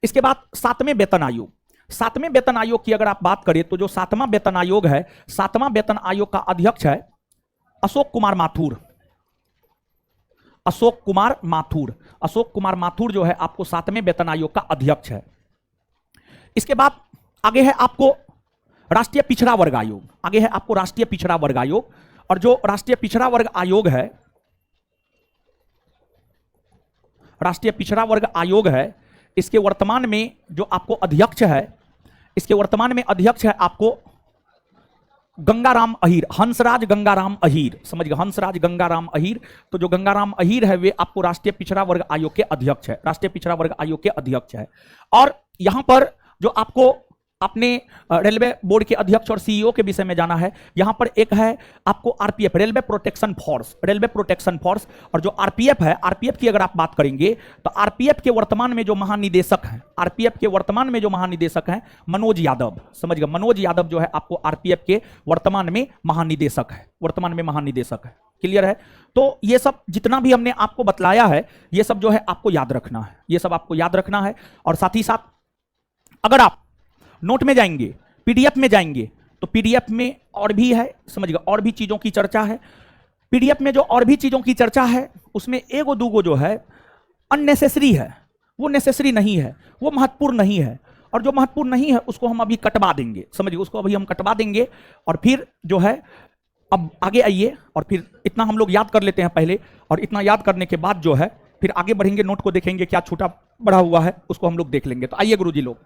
इसके बाद 7वें वेतन आयोग, 7वें वेतन आयोग की अगर आप बात करें तो जो 7वां वेतन आयोग है, 7वां वेतन आयोग का अध्यक्ष है अशोक कुमार माथुर, अशोक कुमार माथुर जो है आपको 7वें वेतन आयोग का अध्यक्ष है। इसके बाद आगे है आपको राष्ट्रीय पिछड़ा वर्ग आयोग, आगे है आपको राष्ट्रीय पिछड़ा वर्ग आयोग। और जो राष्ट्रीय पिछड़ा वर्ग आयोग है, राष्ट्रीय पिछड़ा वर्ग आयोग है, इसके वर्तमान में जो आपको अध्यक्ष है, इसके वर्तमान में अध्यक्ष है आपको गंगाराम अहीर, हंसराज गंगाराम अहीर, समझ गए, हंसराज गंगाराम अहीर। तो जो गंगाराम अहीर है वे आपको राष्ट्रीय पिछड़ा वर्ग आयोग के अध्यक्ष है, राष्ट्रीय पिछड़ा वर्ग आयोग के अध्यक्ष है। और यहां पर जो आपको अपने रेलवे बोर्ड के अध्यक्ष और सीईओ के विषय में जाना है, यहां पर एक है आपको आरपीएफ, रेलवे प्रोटेक्शन फोर्स। और जो आरपीएफ है, आरपीएफ की अगर आप बात करेंगे तो आरपीएफ के वर्तमान में जो महानिदेशक हैं, आरपीएफ के वर्तमान में जो महानिदेशक हैं मनोज यादव, समझ गए, मनोज यादव जो है आपको आरपीएफ के वर्तमान में महानिदेशक है, वर्तमान में महानिदेशक है। क्लियर है? तो ये सब जितना भी हमने आपको बतलाया है, ये सब जो है आपको याद रखना है, ये सब आपको याद रखना है। और साथ ही साथ अगर आप नोट में जाएंगे, पीडीएफ में जाएंगे तो पीडीएफ में और भी है, समझ गए, और भी चीजों की चर्चा है। पीडीएफ में जो और भी चीजों की चर्चा है उसमें एगो दूगो जो है अननेसेसरी है, वो नेसेसरी नहीं है, वो महत्वपूर्ण नहीं है। और जो महत्वपूर्ण नहीं है उसको हम अभी कटवा देंगे, समझिए, उसको अभी हम कटवा देंगे। और फिर जो है अब आगे आइए, और फिर इतना हम लोग याद कर लेते हैं पहले, और इतना याद करने के बाद जो है फिर आगे बढ़ेंगे, नोट को देखेंगे क्या छोटा बड़ा हुआ है उसको हम लोग देख लेंगे। तो आइए गुरुजी लोग,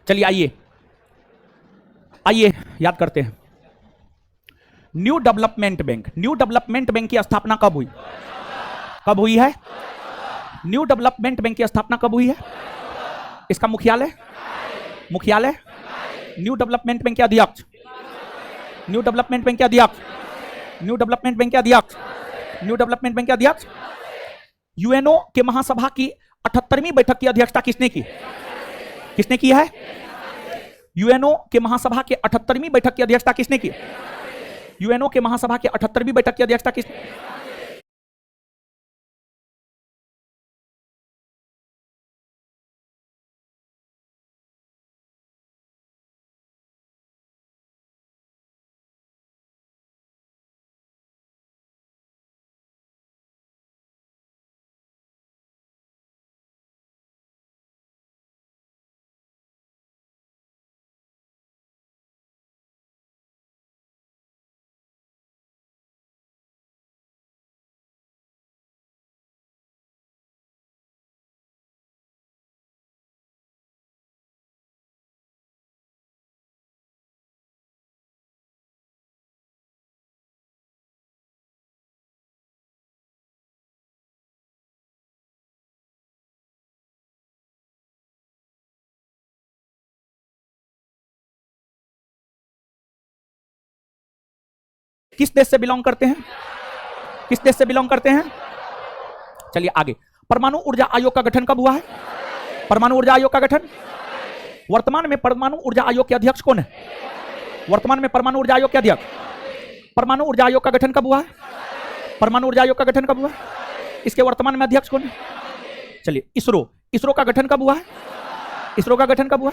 चलिए आइए आइए याद करते हैं। New development bank, new development bank की स्थापना कब हुई? कब हुई है? न्यू डेवलपमेंट बैंक की स्थापना कब हुई है? इसका मुख्यालय, मुख्यालय न्यू डेवलपमेंट बैंक के अध्यक्ष, न्यू डेवलपमेंट बैंक के अध्यक्ष, न्यू डेवलपमेंट बैंक के अध्यक्ष, न्यू डेवलपमेंट बैंक के अध्यक्ष। यूएनओ के महासभा की 78वीं बैठक की अध्यक्षता किसने की? किसने की है? यूएनओ के महासभा के 78वीं बैठक की अध्यक्षता किसने की? यूएनओ के महासभा के 78वीं बैठक की अध्यक्षता किसने? किस देश से बिलोंग करते हैं? किस देश से बिलोंग करते हैं? चलिए आगे। परमाणु ऊर्जा आयोग का गठन कब हुआ है? परमाणु ऊर्जा आयोग का गठन, वर्तमान में परमाणु ऊर्जा आयोग के अध्यक्ष कौन है? वर्तमान में परमाणु ऊर्जा आयोग के अध्यक्ष, परमाणु ऊर्जा आयोग का गठन कब हुआ है? परमाणु ऊर्जा आयोग का गठन कब हुआ? इसके वर्तमान में अध्यक्ष कौन है? चलिए इसरो, इसरो का गठन कब हुआ है? इसरो का गठन कब हुआ?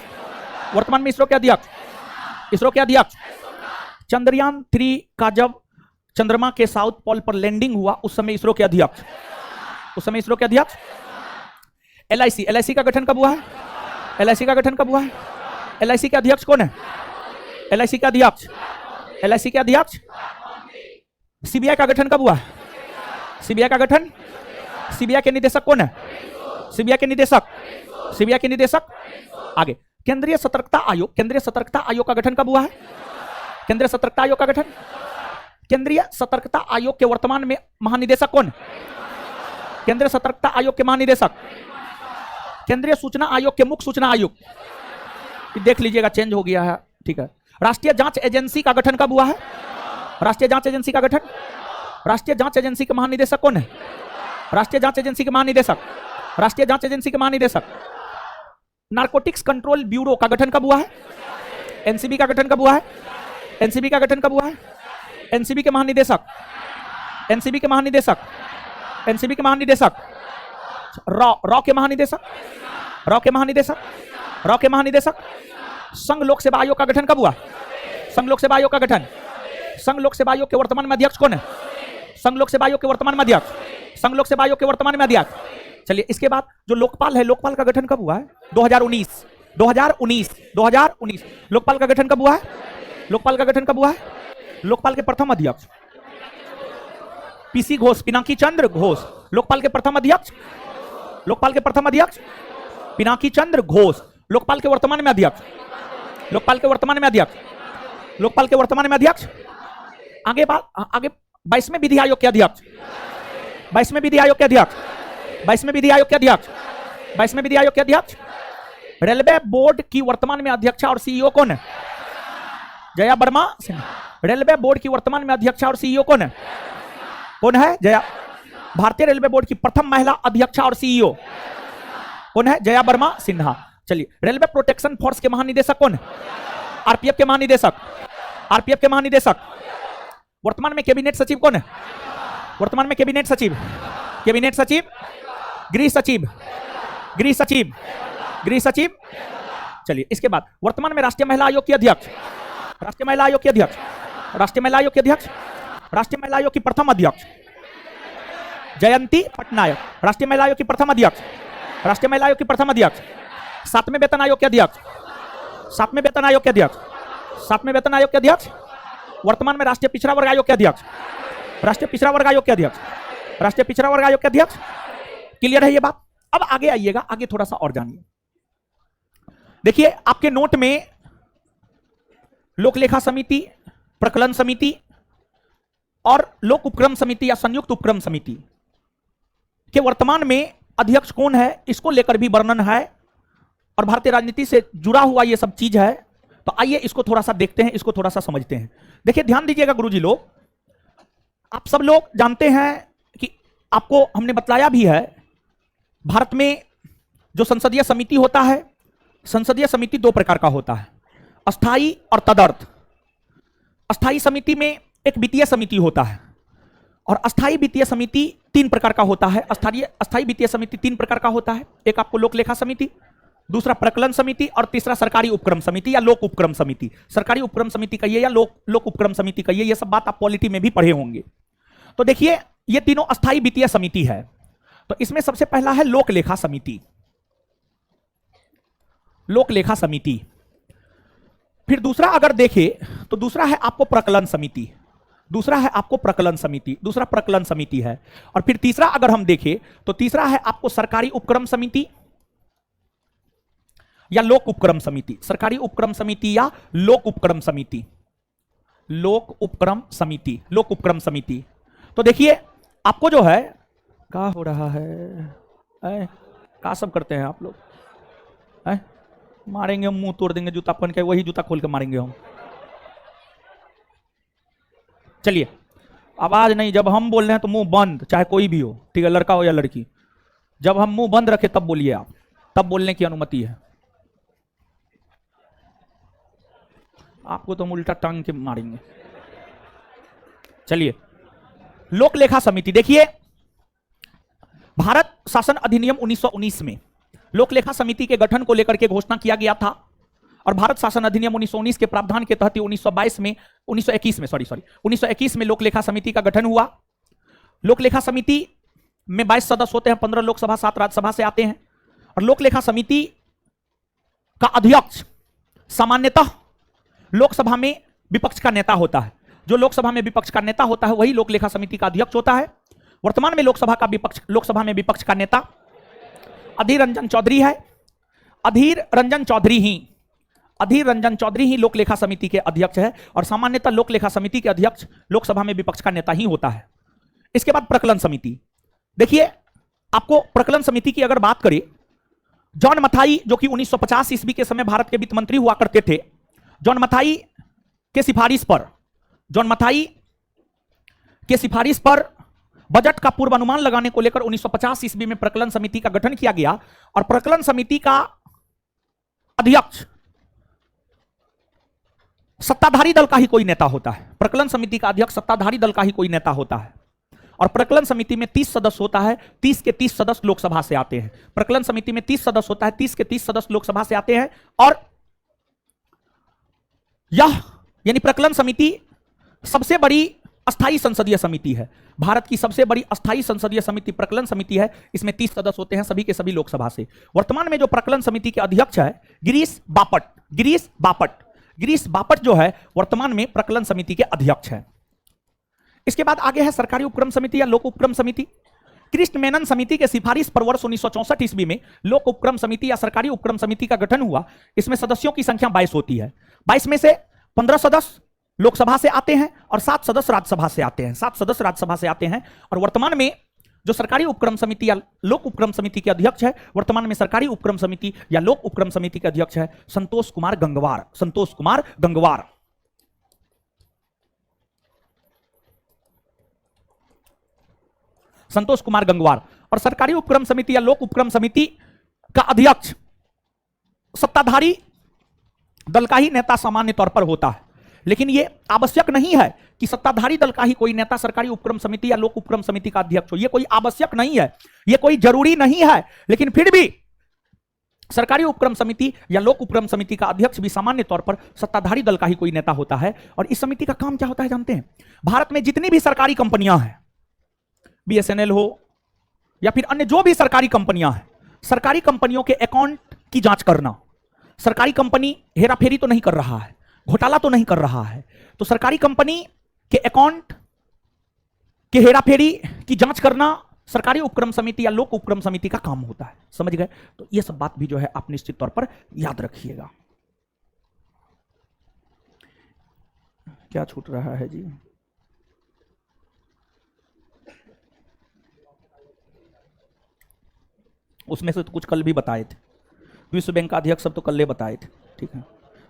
वर्तमान में इसरो के अध्यक्ष, इसरो के अध्यक्ष। चंद्रयान 3 का जब चंद्रमा के साउथ पोल पर लैंडिंग हुआ उस समय इसरो के अध्यक्ष, उस समय इसरो के अध्यक्ष। एलआईसी, एलआईसी का गठन कब हुआ है? एलआईसी का गठन कब हुआ है? एलआईसी के अध्यक्ष कौन है? एलआईसी के अध्यक्ष, एलआईसी के अध्यक्ष। सीबीआई का गठन कब हुआ? सीबीआई का गठन, सीबीआई के निदेशक कौन है? सीबीआई के निदेशक, सीबीआई के निदेशक। आगे। केंद्रीय सतर्कता आयोग, केंद्रीय सतर्कता आयोग का गठन कब हुआ है? केंद्रीय सतर्कता आयोग का गठन, केंद्रीय सतर्कता आयोग के वर्तमान में महानिदेशक कौन है? केंद्रीय सतर्कता आयोग के महानिदेशक। केंद्रीय सूचना आयोग के मुख्य सूचना आयुक्त, देख लीजिएगा चेंज हो गया है, ठीक है। राष्ट्रीय जांच एजेंसी का गठन कब हुआ है? राष्ट्रीय जांच एजेंसी का गठन, राष्ट्रीय जांच एजेंसी के महानिदेशक कौन है? राष्ट्रीय जांच एजेंसी के महानिदेशक, राष्ट्रीय जांच एजेंसी के महानिदेशक। नारकोटिक्स कंट्रोल ब्यूरो का गठन कब हुआ है? एनसीबी का गठन कब हुआ है? एनसीबी का गठन कब हुआ है? एनसीबी के महानिदेशक, एनसीबी के महानिदेशक, एनसीबी के महानिदेशक। रॉ के महानिदेशक, रॉ के महानिदेशक, रॉ के महानिदेशक। संघ लोक सेवा आयोग का गठन कब हुआ? संघ लोक सेवा आयोग का गठन, संघ लोक सेवा आयोग के वर्तमान में अध्यक्ष कौन है? संघ लोक सेवा आयोग के वर्तमान में अध्यक्ष, संघ लोक सेवा आयोग के वर्तमान में अध्यक्ष। चलिए इसके बाद जो लोकपाल है, लोकपाल का गठन कब हुआ है? 2019, 2019, 2019। लोकपाल का गठन कब हुआ है? लोकपाल का गठन कब हुआ है? लोकपाल के प्रथम अध्यक्ष पीसी घोष, पिनाकी चंद्र घोष। लोकपाल के प्रथम अध्यक्ष, लोकपाल के प्रथम अध्यक्ष पिनाकी चंद्र घोष। लोकपाल के वर्तमान में अध्यक्ष, लोकपाल के वर्तमान में अध्यक्ष, लोकपाल के वर्तमान में अध्यक्ष। आगे बात, आगे 22वें विधि आयोग के अध्यक्ष, 22वें विधि आयोग के अध्यक्ष, 22वें विधि आयोग के अध्यक्ष, 22वें विधि आयोग के अध्यक्ष। रेलवे बोर्ड की वर्तमान में अध्यक्ष और सीईओ कौन है? जया वर्मा सिन्हा। रेलवे बोर्ड की वर्तमान में अध्यक्ष और सीईओ कौन है? कौन है? जया। भारतीय रेलवे बोर्ड की प्रथम महिला अध्यक्ष और सीईओ कौन है? जया वर्मा सिन्हा। चलिए रेलवे प्रोटेक्शन फोर्स के महानिदेशक कौन है? आरपीएफ के महानिदेशक, आरपीएफ के महानिदेशक। वर्तमान में कैबिनेट सचिव कौन है? वर्तमान में कैबिनेट सचिव, कैबिनेट सचिव, गृह सचिव, गृह सचिव, गृह सचिव। चलिए इसके बाद वर्तमान में राष्ट्रीय महिला आयोग की अध्यक्ष, राष्ट्रीय महिला आयोग की अध्यक्ष, राष्ट्रीय महिला आयोग की अध्यक्ष, राष्ट्रीय महिला आयोग की प्रथम अध्यक्ष जयंती पटनायक। राष्ट्रीय महिला आयोग की प्रथम अध्यक्ष, राष्ट्रीय महिला आयोग की प्रथम अध्यक्ष। 7वें वेतन आयोग के अध्यक्ष, 7वें वेतन आयोग के अध्यक्ष, 7वें वेतन आयोग के अध्यक्ष। वर्तमान में राष्ट्रीय पिछड़ा वर्ग आयोग के अध्यक्ष, राष्ट्रीय पिछड़ा वर्ग आयोग के अध्यक्ष, राष्ट्रीय पिछड़ा वर्ग आयोग के अध्यक्ष। क्लियर है ये बात? अब आगे आइएगा, आगे थोड़ा सा और जानिए। देखिए आपके नोट में लोक लेखा समिति, प्रकलन समिति और लोक उपक्रम समिति या संयुक्त उपक्रम समिति के वर्तमान में अध्यक्ष कौन है, इसको लेकर भी वर्णन है और भारतीय राजनीति से जुड़ा हुआ यह सब चीज है। तो आइए इसको थोड़ा सा देखते हैं, इसको थोड़ा सा समझते हैं। देखिए ध्यान दीजिएगा गुरुजी लोग, आप सब लोग जानते हैं कि आपको हमने बतलाया भी है, भारत में जो संसदीय समिति होता है, संसदीय समिति दो प्रकार का होता है, अस्थाई और तदर्थ। अस्थाई समिति में एक वित्तीय समिति होता है और अस्थाई वित्तीय समिति तीन प्रकार का होता है। अस्थाई वित्तीय समिति तीन प्रकार का होता है, एक आपको लोक लेखा समिति, दूसरा प्रकलन समिति और तीसरा सरकारी उपक्रम समिति या लोक उपक्रम समिति। सरकारी उपक्रम समिति कहिए या लोक उपक्रम समिति कहिए, यह सब बात आप पॉलिटी में भी पढ़े होंगे। तो देखिए ये तीनों अस्थाई वित्तीय समिति है। तो इसमें सबसे पहला है लोक लेखा समिति, लोक लेखा समिति। फिर दूसरा अगर देखें तो दूसरा है आपको प्रकलन समिति, दूसरा है आपको प्रकलन समिति, दूसरा प्रकलन समिति है। और फिर तीसरा अगर हम देखें तो तीसरा है आपको सरकारी उपक्रम समिति या लोक उपक्रम समिति। सरकारी उपक्रम समिति या लोक उपक्रम समिति, लोक उपक्रम समिति, लोक उपक्रम समिति। तो देखिए आपको जो है, क्या हो रहा है, क्या सब करते हैं आप लोग, मारेंगे मुंह तोड़ देंगे, जूता पहन के वही जूता खोल के मारेंगे हम। चलिए आवाज नहीं, जब हम बोल रहे हैं तो मुंह बंद, चाहे कोई भी हो, ठीक है, लड़का हो या लड़की। जब हम मुंह बंद रखे तब बोलिए आप, तब बोलने की अनुमति है। आपको तो हम उल्टा टांग के मारेंगे। चलिए लोक लेखा समिति, देखिए भारत शासन अधिनियम 1919 में लोक लेखा समिति के गठन को लेकर के घोषणा किया गया था और भारत शासन अधिनियम 1919 के प्रावधान के तहत 1921 में लोक लेखा समिति का गठन हुआ। लोक लेखा समिति में 22 सदस्य होते हैं, 15 लोकसभा 7 राज्यसभा से आते हैं। और लोक लेखा समिति का अध्यक्ष सामान्यतः लोकसभा में विपक्ष का नेता होता है। जो लोकसभा में विपक्ष का नेता होता है वही लोक लेखा समिति का अध्यक्ष होता है। वर्तमान में लोकसभा में विपक्ष का नेता अधीर रंजन चौधरी है। अधीर रंजन चौधरी ही लोक लेखा समिति के अध्यक्ष है और सामान्यतः लोक लेखा समिति के अध्यक्ष लोकसभा में विपक्ष का नेता ही होता है। इसके बाद प्रकलन समिति, देखिए आपको प्रकलन समिति की अगर बात करें, जॉन मथाई जो कि 1950 ईस्वी के समय भारत के वित्त मंत्री हुआ करते थे, जॉन मथाई के सिफारिश पर बजट का पूर्वानुमान लगाने को लेकर 1950 ईस्वी में प्रकलन समिति का गठन किया गया और प्रकलन समिति का अध्यक्ष सत्ताधारी दल का ही कोई नेता होता है। प्रकलन समिति का अध्यक्ष सत्ताधारी दल का ही कोई नेता होता है और प्रकलन समिति में 30 सदस्य होता है, 30 के 30 सदस्य लोकसभा से आते हैं। प्रकलन समिति में 30 सदस्य होता है, 30 के 30 सदस्य लोकसभा से आते हैं। और यह यानी प्रकलन समिति सबसे बड़ी अस्थाई संसदीय समिति है। भारत की सबसे बड़ी अस्थाई संसदीय समिति प्रकलन समिति है। इसमें 30 सदस्य होते हैं, सभी के सभी लोकसभा से। वर्तमान में जो प्रकलन समिति के अध्यक्ष है गिरीश बापट जो है वर्तमान में प्रकलन समिति के अध्यक्ष है। इसके बाद आगे है सरकारी उपक्रम समिति या लोक उपक्रम समिति। कृष्ण मेनन समिति के सिफारिश पर वर्ष 1964 ईस्वी में लोक उपक्रम समिति या सरकारी उपक्रम समिति का गठन हुआ। इसमें सदस्यों की संख्या 22 होती है। 22 में से 15 सदस्य लोकसभा से आते हैं और 7 सदस्य राज्यसभा से आते हैं। और वर्तमान में जो सरकारी उपक्रम समिति या लोक उपक्रम समिति के अध्यक्ष है, वर्तमान में सरकारी उपक्रम समिति या लोक उपक्रम समिति के अध्यक्ष है संतोष कुमार गंगवार। और सरकारी उपक्रम समिति या लोक उपक्रम समिति का अध्यक्ष सत्ताधारी दल का ही नेता सामान्य तौर पर होता है। लेकिन यह आवश्यक नहीं है कि सत्ताधारी दल का ही कोई नेता सरकारी उपक्रम समिति या लोक उपक्रम समिति का अध्यक्ष हो। यह कोई आवश्यक नहीं है, यह कोई जरूरी नहीं है। लेकिन फिर भी सरकारी उपक्रम समिति या लोक उपक्रम समिति का अध्यक्ष भी सामान्य तौर पर सत्ताधारी दल का ही कोई नेता होता है। और इस समिति का काम क्या होता है जानते हैं? भारत में जितनी भी सरकारी कंपनियां हैं, BSNL हो या फिर अन्य जो भी सरकारी कंपनियां हैं, सरकारी कंपनियों के अकाउंट की जांच करना। सरकारी कंपनी हेराफेरी तो नहीं कर रहा है, घोटाला तो नहीं कर रहा है, तो सरकारी कंपनी के अकाउंट के हेराफेरी की जांच करना सरकारी उपक्रम समिति या लोक उपक्रम समिति का काम होता है। समझ गए? तो ये सब बात भी जो है आप निश्चित तौर पर याद रखिएगा। क्या छूट रहा है जी? उसमें से तो कुछ कल भी बताए थे, विश्व बैंक का अध्यक्ष सब तो कल बताए थे। ठीक है,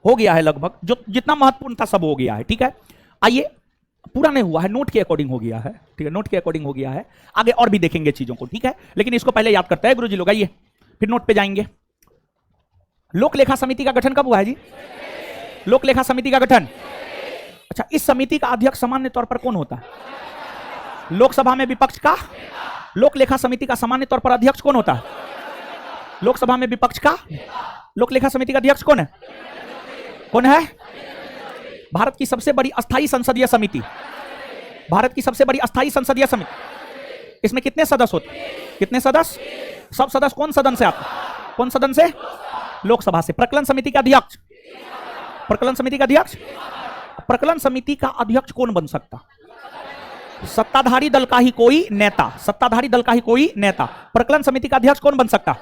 हो गया है लगभग, जो जितना महत्वपूर्ण था सब हो गया है। ठीक है, आइए, पूरा नहीं हुआ है, नोट के अकॉर्डिंग हो गया है। ठीक है, नोट के अकॉर्डिंग हो गया है, आगे और भी देखेंगे चीजों को। ठीक है, लेकिन इसको पहले याद करते हैं गुरुजी लोग। आइए फिर नोट पे जाएंगे। लोक लेखा समिति का गठन कब हुआ है जी? लोक लेखा समिति का गठन, अच्छा, इस समिति का अध्यक्ष सामान्य तौर पर कौन होता है? लोकसभा में विपक्ष का। लोक लेखा समिति का सामान्य तौर पर अध्यक्ष कौन होता है? लोकसभा में विपक्ष का। लोक लेखा समिति का अध्यक्ष कौन है? कौन है? भारत की सबसे बड़ी अस्थायी संसदीय समिति। भारत की सबसे बड़ी अस्थायी संसदीय समिति। इसमें कितने सदस्य होते? कितने सदस्य? सब सदस्य कौन सदन से आते? कौन सदन से? लोकसभा से। प्रकलन समिति का अध्यक्ष। प्रकलन समिति का अध्यक्ष। प्रकलन समिति का अध्यक्ष कौन बन सकता? सत्ताधारी दल का ही कोई नेता। सत्ताधारी दल का ही कोई नेता। प्रकलन समिति का अध्यक्ष कौन बन सकता?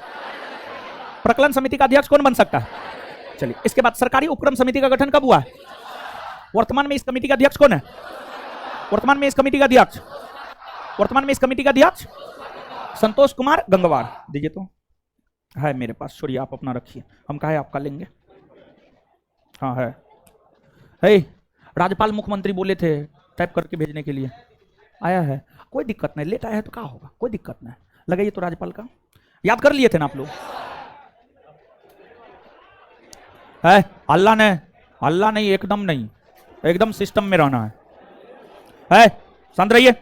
प्रकलन समिति का अध्यक्ष कौन बन सकता है? चलिए, इसके बाद सरकारी उपक्रम समिति का गठन कब हुआ है? वर्तमान में इस कमेटी का अध्यक्ष कौन है? वर्तमान में इस कमेटी का अध्यक्ष, वर्तमान में इस कमेटी का अध्यक्ष संतोष कुमार गंगवार। दीजिए तो, है मेरे पास, छोड़िए आप अपना रखिए, हम कहा है आपका लेंगे। हाँ है। राज्यपाल मुख्यमंत्री बोले थे टाइप करके भेजने के लिए, आया है, कोई दिक्कत नहीं, लेट आया है तो क्या होगा, कोई दिक्कत नहीं। लगाइए तो राज्यपाल का, याद कर लिए थे ना आप लोग? है अल्लाह ने, अल्लाह नहीं, एकदम नहीं, एकदम सिस्टम में रहना है। शांत रहिए।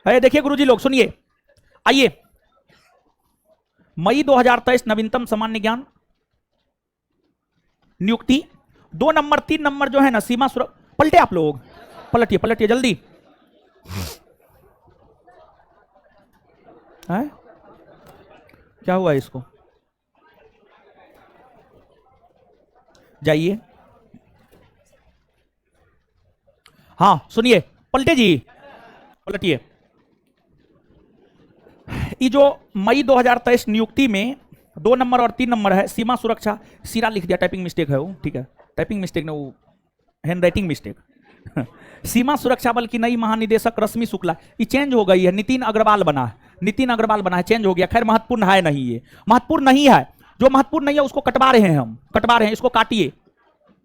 देखिए गुरुजी लोग सुनिए, आइए, मई 2023 नवीनतम सामान्य ज्ञान नियुक्ति 2 नंबर 3 नंबर जो है ना, सीमा सुरक्षा, पलटे आप लोग, पलटिए पलटिए जल्दी। है क्या हुआ इसको? जाइए, हाँ सुनिए, पलटे जी, पलटिए। ये जो मई 2023 नियुक्ति में 2 नंबर और 3 नंबर है, सीमा सुरक्षा, सीरा लिख दिया, टाइपिंग मिस्टेक है वो। ठीक है, टाइपिंग मिस्टेक नहीं, वो हैंड राइटिंग मिस्टेक। सीमा सुरक्षा बल की नई महानिदेशक रश्मि शुक्ला, ये चेंज हो गई है, नितिन अग्रवाल बना है, नितिन अग्रवाल बना है, चेंज हो गया। खैर महत्वपूर्ण है नहीं, ये महत्वपूर्ण नहीं है, जो महत्वपूर्ण नहीं है उसको कटवा रहे हैं हम, कटवा रहे हैं, इसको काटिए।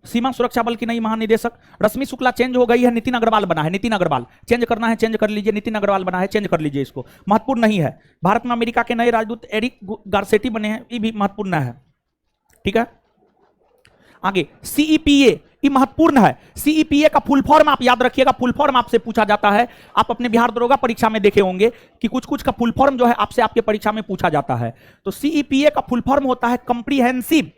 सीमा सुरक्षा बल की नई महानिदेशक रश्मि शुक्ला चेंज हो गई है, नितिन अग्रवाल बना है। नितिन अग्रवाल चेंज करना है, चेंज कर लीजिए, नितिन अग्रवाल बना है, चेंज कर लीजिए, इसको महत्वपूर्ण नहीं है। भारत में अमेरिका के नए राजदूत एरिक गारसेटी बने हैं, ये भी महत्वपूर्ण है। ठीक है, आगे सीईपीए, ये महत्वपूर्ण है। सीईपीए का फुल फॉर्म आप याद रखिएगा, फुल फॉर्म आपसे पूछा जाता है। आप अपने बिहार दरोगा परीक्षा में देखे होंगे कि कुछ कुछ का फुल फॉर्म जो है आपसे आपके परीक्षा में पूछा जाता है। तो सीईपीए का फुल फॉर्म होता है comprehensive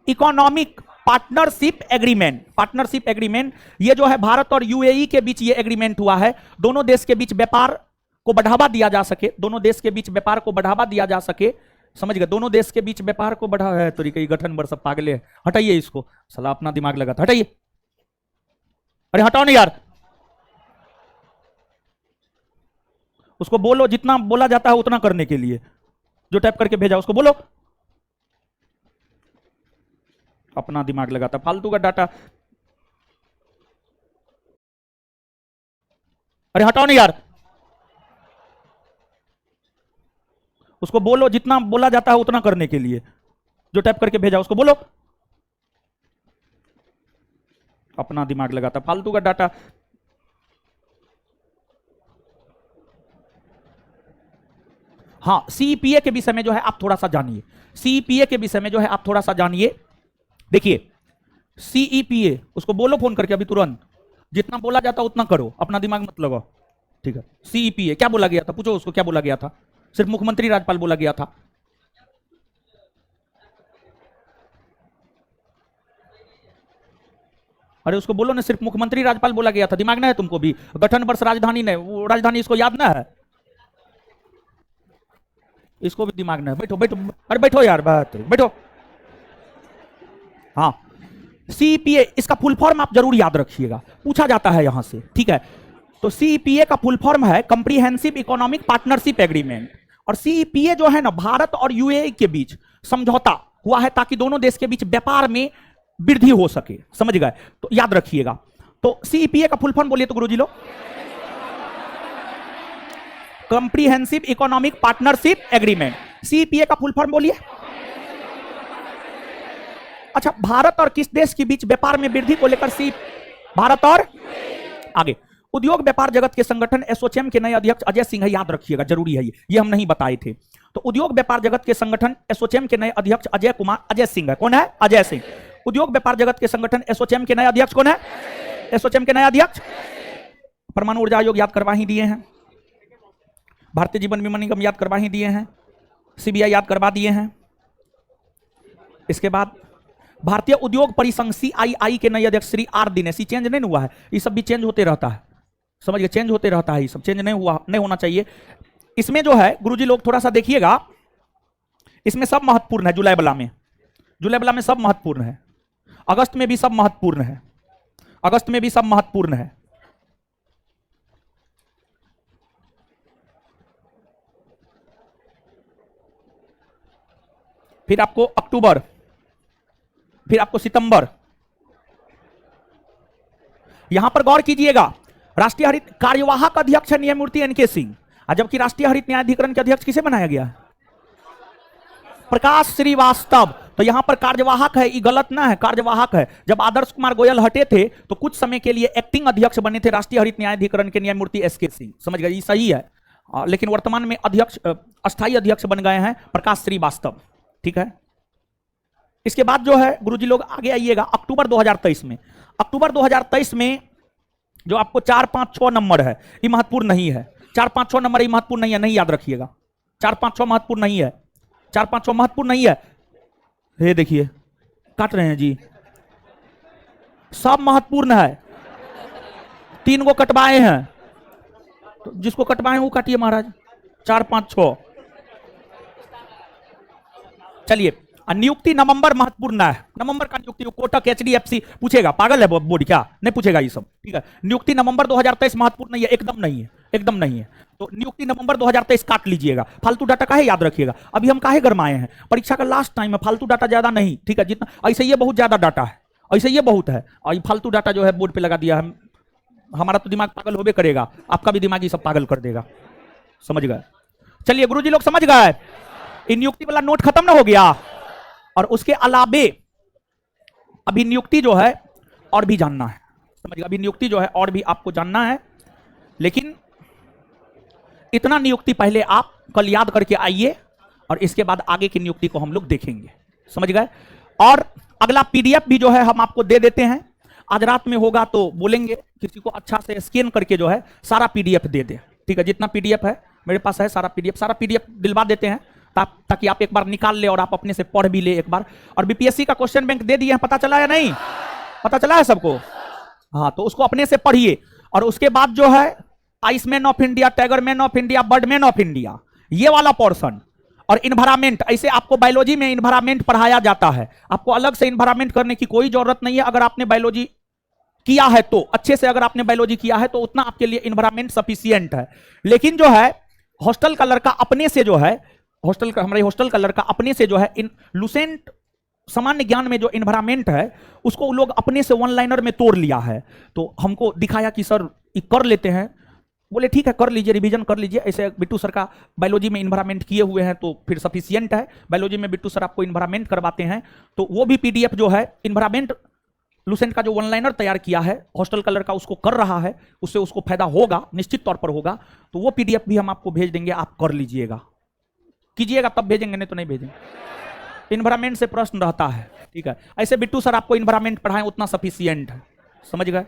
economic partnership agreement. Partnership agreement, ये जो है भारत और यूएई के बीच ये एग्रीमेंट हुआ है, दोनों देश के बीच व्यापार को बढ़ावा दिया जा सके, दोनों देश के बीच व्यापार को बढ़ावा दिया जा सके। समझ गए? दोनों देश के बीच व्यापार को बढ़ा है, तो ये गठन बर सब पागले हैं, हटाइए इसको, साला अपना दिमाग लगाता, हटाइए, अरे हटाओ नहीं यार, उसको बोलो जितना बोला जाता है उतना करने के लिए, जो टाइप करके भेजा उसको बोलो, अपना दिमाग लगाता, फालतू का डाटा, अरे हटाओ नहीं यार, उसको बोलो जितना बोला जाता है उतना करने के लिए, जो टाइप करके भेजा उसको बोलो, अपना दिमाग लगाता, फालतू का डाटा। हाँ, सीईपीए के विषय में जो है आप थोड़ा सा जानिए, सीईपीए के विषय में जो है आप थोड़ा सा जानिए। देखिए सीईपीए, उसको बोलो फोन करके अभी तुरंत, जितना बोला जाता उतना करो, अपना दिमाग मत लगाओ। ठीक है, सीईपीए क्या बोला गया था, पूछो उसको क्या बोला गया था, सिर्फ मुख्यमंत्री राज्यपाल बोला गया था। अरे उसको बोलो ना, सिर्फ मुख्यमंत्री राज्यपाल बोला गया था, दिमाग ना है तुमको भी, गठन वर्ष राजधानी ने, वो राजधानी इसको याद ना है, इसको भी दिमाग ना है, बैठो बैठो, अरे बैठो यार, बात बैठो। हाँ, सीईपीए, इसका फुल फॉर्म आप जरूर याद रखिएगा, पूछा जाता है यहां से। ठीक है, तो सीईपीए का फुल फॉर्म है कंप्रीहेंसिव इकोनॉमिक पार्टनरशिप एग्रीमेंट। और सीईपीए जो है ना, भारत और यूएई के बीच समझौता हुआ है ताकि दोनों देश के बीच व्यापार में वृद्धि हो सके, समझ गए? तो याद रखिएगा। तो सीईपीए का फुल फॉर्म बोलिए तो गुरुजी लोग। Comprehensive economic partnership agreement. CEPA का फुल फॉर्म बोलिए। अच्छा, भारत और किस देश के बीच व्यापार में वृद्धि को लेकर सी भारत और आगे उद्योग व्यापार जगत के संगठन एसोचैम के नए अध्यक्ष अजय सिंह है, याद रखिएगा, जरूरी है ये हम नहीं बताए थे। तो उद्योग व्यापार जगत के संगठन एसोचैम के नए अध्यक्ष अजय सिंह है। कौन है? अजय सिंह। उद्योग व्यापार जगत के संगठन एसोचैम के नए अध्यक्ष कौन है? एसोचैम के नए अध्यक्ष। परमाणु ऊर्जा आयोग याद करवा ही दिए हैं, भारतीय जीवन बीमा निगम याद करवा ही दिए हैं, सीबीआई याद करवा दिए हैं। इसके बाद भारतीय उद्योग परिसंघ सीआईआई के नए अध्यक्ष श्री आर दिनेश। चेंज नहीं हुआ है, ये सब भी चेंज होते रहता है, समझ गए? चेंज होते रहता है, ये सब चेंज नहीं होना चाहिए। इसमें जो है गुरुजी लोग थोड़ा सा देखिएगा, इसमें सब महत्वपूर्ण है। जुलाई वाला में सब महत्वपूर्ण है, अगस्त में भी सब महत्वपूर्ण है, अगस्त में भी सब महत्वपूर्ण है। फिर आपको अक्टूबर, फिर आपको सितंबर। यहां पर गौर कीजिएगा, राष्ट्रीय हरित कार्यवाहक अध्यक्ष है न्यायमूर्ति एनके सिंह, जबकि राष्ट्रीय हरित न्यायाधिकरण के अध्यक्ष किसे बनाया गया? प्रकाश श्रीवास्तव। तो यहां पर कार्यवाहक है, ये गलत ना है, कार्यवाहक है। जब आदर्श कुमार गोयल हटे थे तो कुछ समय के लिए एक्टिंग अध्यक्ष बने थे राष्ट्रीय हरित न्यायाधिकरण के न्यायमूर्ति एसके सिंह, समझ गए? ये सही है। लेकिन वर्तमान में अध्यक्ष, अस्थायी अध्यक्ष बन गए हैं प्रकाश श्रीवास्तव, ठीक है। इसके बाद जो है गुरुजी लोग आगे आइएगा, अक्टूबर 2023 में, अक्टूबर 2023 में जो आपको 4, 5, 6 नंबर है, ये महत्वपूर्ण नहीं है। 4, 5, 6 नंबर ये महत्वपूर्ण नहीं है, नहीं याद रखिएगा। 4, 5, 6 महत्वपूर्ण नहीं है, 4, 5, 6 महत्वपूर्ण नहीं है। ये देखिए काट रहे हैं जी, सब महत्वपूर्ण है। 3 को कटवाए हैं, तो जिसको कटवाए वो काटिए महाराज। 4, 5, 6। चलिए, नियुक्ति नवंबर महत्वपूर्ण है। नवंबर का नियुक्ति कोटक एचडीएफसी पूछेगा, पागल है बोर्ड क्या? नहीं पूछेगा ये सब, ठीक है। नियुक्ति नवंबर 2023 महत्वपूर्ण नहीं है, एकदम नहीं है, एकदम नहीं है। तो नियुक्ति नवंबर 2023 काट लीजिएगा। फालतू डाटा काहे याद रखिएगा, अभी हम काहे गरमाए हैं, परीक्षा का लास्ट टाइम है, फालतू डाटा ज्यादा नहीं, ठीक है। जितना ऐसे ये बहुत ज्यादा डाटा है, ऐसे ये बहुत है, और फालतू डाटा जो है बोर्ड पे लगा दिया है। हमारा तो दिमाग पागल होबे करेगा, आपका भी दिमाग ये सब पागल कर देगा, समझ गए? चलिए गुरुजी लोग समझ गए, इन नियुक्ति वाला नोट खत्म ना हो गया। और उसके अलावे अभी नियुक्ति जो है और भी जानना है, समझिए? अभी नियुक्ति जो है और भी आपको जानना है, लेकिन इतना नियुक्ति पहले आप कल याद करके आइए, और इसके बाद आगे की नियुक्ति को हम लोग देखेंगे, समझ गए? और अगला पीडीएफ भी जो है हम आपको दे देते हैं, आज रात में होगा तो बोलेंगे किसी को अच्छा से स्कैन करके जो है सारा पीडीएफ दे दे, ठीक है। जितना पीडीएफ है मेरे पास है, सारा पीडीएफ दिलवा देते हैं, ताकि आप एक बार निकाल ले और आप अपने से पढ़ भी ले एक बार। और बीपीएससी का क्वेश्चन बैंक दे दिए हैं, पता चला या नहीं? पता चला है सबको? हाँ, तो उसको अपने से पढ़िए। और उसके बाद जो है iceman of India, tigerman of India, birdman of India, ये वाला पोर्शन, और इन्वायरमेंट। ऐसे आपको बायोलॉजी में इन्वायरमेंट पढ़ाया जाता है, आपको अलग से इन्वायरमेंट करने की कोई जरूरत नहीं है। अगर आपने बायोलॉजी किया है तो अच्छे से, अगर आपने बायोलॉजी किया है तो उतना आपके लिए इन्वायरमेंट सफिशियंट है। लेकिन जो है हॉस्टल का लड़का अपने से जो है, हमारे हॉस्टल का लड़का अपने से जो है इन लुसेंट सामान्य ज्ञान में जो इन्वायरमेंट है उसको लोग अपने से वन लाइनर में तोड़ लिया है। तो हमको दिखाया कि सर ये कर लेते हैं, बोले ठीक है कर लीजिए, रिवीजन कर लीजिए। ऐसे बिट्टू सर का बायोलॉजी में इन्वायरमेंट किए हुए हैं तो फिर सफिशियंट है। बायोलॉजी में बिट्टू सर आपको इन्वायरमेंट करवाते हैं, तो वो भी पीडीएफ जो है इन्वायरमेंट लुसेंट का जो वन लाइनर तैयार किया है हॉस्टल का लड़का उसको कर रहा है, उससे उसको फायदा होगा, निश्चित तौर पर होगा। तो वो पीडीएफ भी हम आपको भेज देंगे, आप कर लीजिएगा, कीजिएगा तब भेजेंगे, नहीं तो नहीं भेजेंगे। इन्वायरमेंट से प्रश्न रहता है, ठीक है। ऐसे बिट्टू सर आपको इन्वायरमेंट पढ़ाएं उतना सफिशियंट है, समझ गए?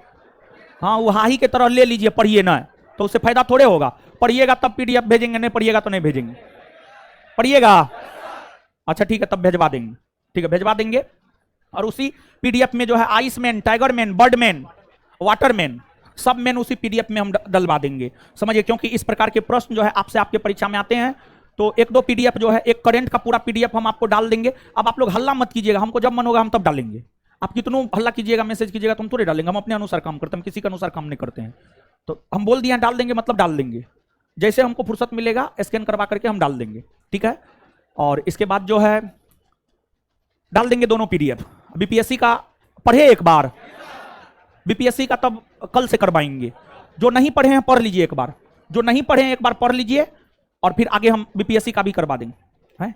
हाँ, वो हाही के तरह ले लीजिए, पढ़िए ना तो उससे फायदा थोड़े होगा। पढ़िएगा तब पीडीएफ भेजेंगे, नहीं पढ़िएगा तो नहीं भेजेंगे। पढ़िएगा, अच्छा ठीक है, तब भेजवा देंगे, ठीक है, भेजवा देंगे। और उसी पीडीएफ में जो है आइसमैन, टाइगरमैन, बर्डमैन, वाटरमैन, सब मैन उसी पीडीएफ में हम डलवा देंगे, समझिए। क्योंकि इस प्रकार के प्रश्न जो है आपसे आपके परीक्षा में आते हैं, तो 1-2 पीडीएफ जो है, एक करंट का पूरा पीडीएफ हम आपको डाल देंगे। अब आप लोग हल्ला मत कीजिएगा, हमको जब मन होगा हम तब डालेंगे। आप कितनों हल्ला कीजिएगा, मैसेज कीजिएगा, तुम थोड़े डालेंगे, हम अपने अनुसार काम करते हैं, हम किसी के अनुसार काम नहीं करते हैं, तो हम बोल दिया डाल देंगे, मतलब डाल देंगे, जैसे हमको फुर्सत मिलेगा स्कैन करवा करके हम डाल देंगे, ठीक है। और इसके बाद जो है डाल देंगे दोनों पीडीएफ। बीपीएससी का पढ़े एक बार, बीपीएससी का तब कल से करवाएंगे। जो नहीं पढ़े हैं पढ़ लीजिए एक बार, जो नहीं पढ़े हैं एक बार पढ़ लीजिए, और फिर आगे हम बीपीएससी का भी करवा देंगे, है?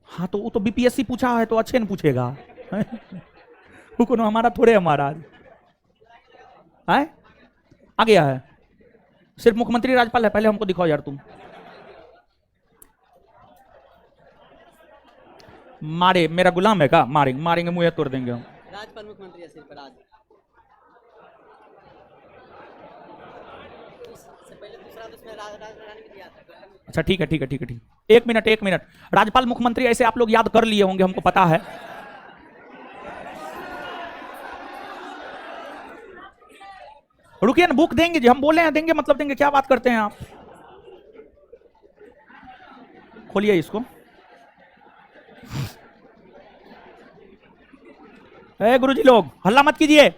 हाँ तो वो तो बीपीएससी पूछा है तो अच्छे न पूछेगा, वो कोनो हमारा थोड़े हमारा है। आ गया है, सिर्फ मुख्यमंत्री राज्यपाल है। पहले हमको दिखाओ यार तुम। मारे, मेरा गुलाम है का? मारेंगे, मारेंगे, मुंह तोड़ देंगे हम। राज्यपाल मुख्यमंत्री है सिर्फ राज से पहले दूसरा तो उसमें राजधानी भी दिया था। अच्छा ठीक है, ठीक है, ठीक है, ठीक। एक मिनट, एक मिनट। राज्यपाल मुख्यमंत्री ऐसे आप लोग याद कर लिए होंगे, हमको पता है। रुकिए ना, बुक देंगे जी, हम बोले हैं देंगे, मतलब देंगे, क्या बात करते हैं आप। खोलिए इसको। गुरुजी लोग हल्ला मत कीजिए।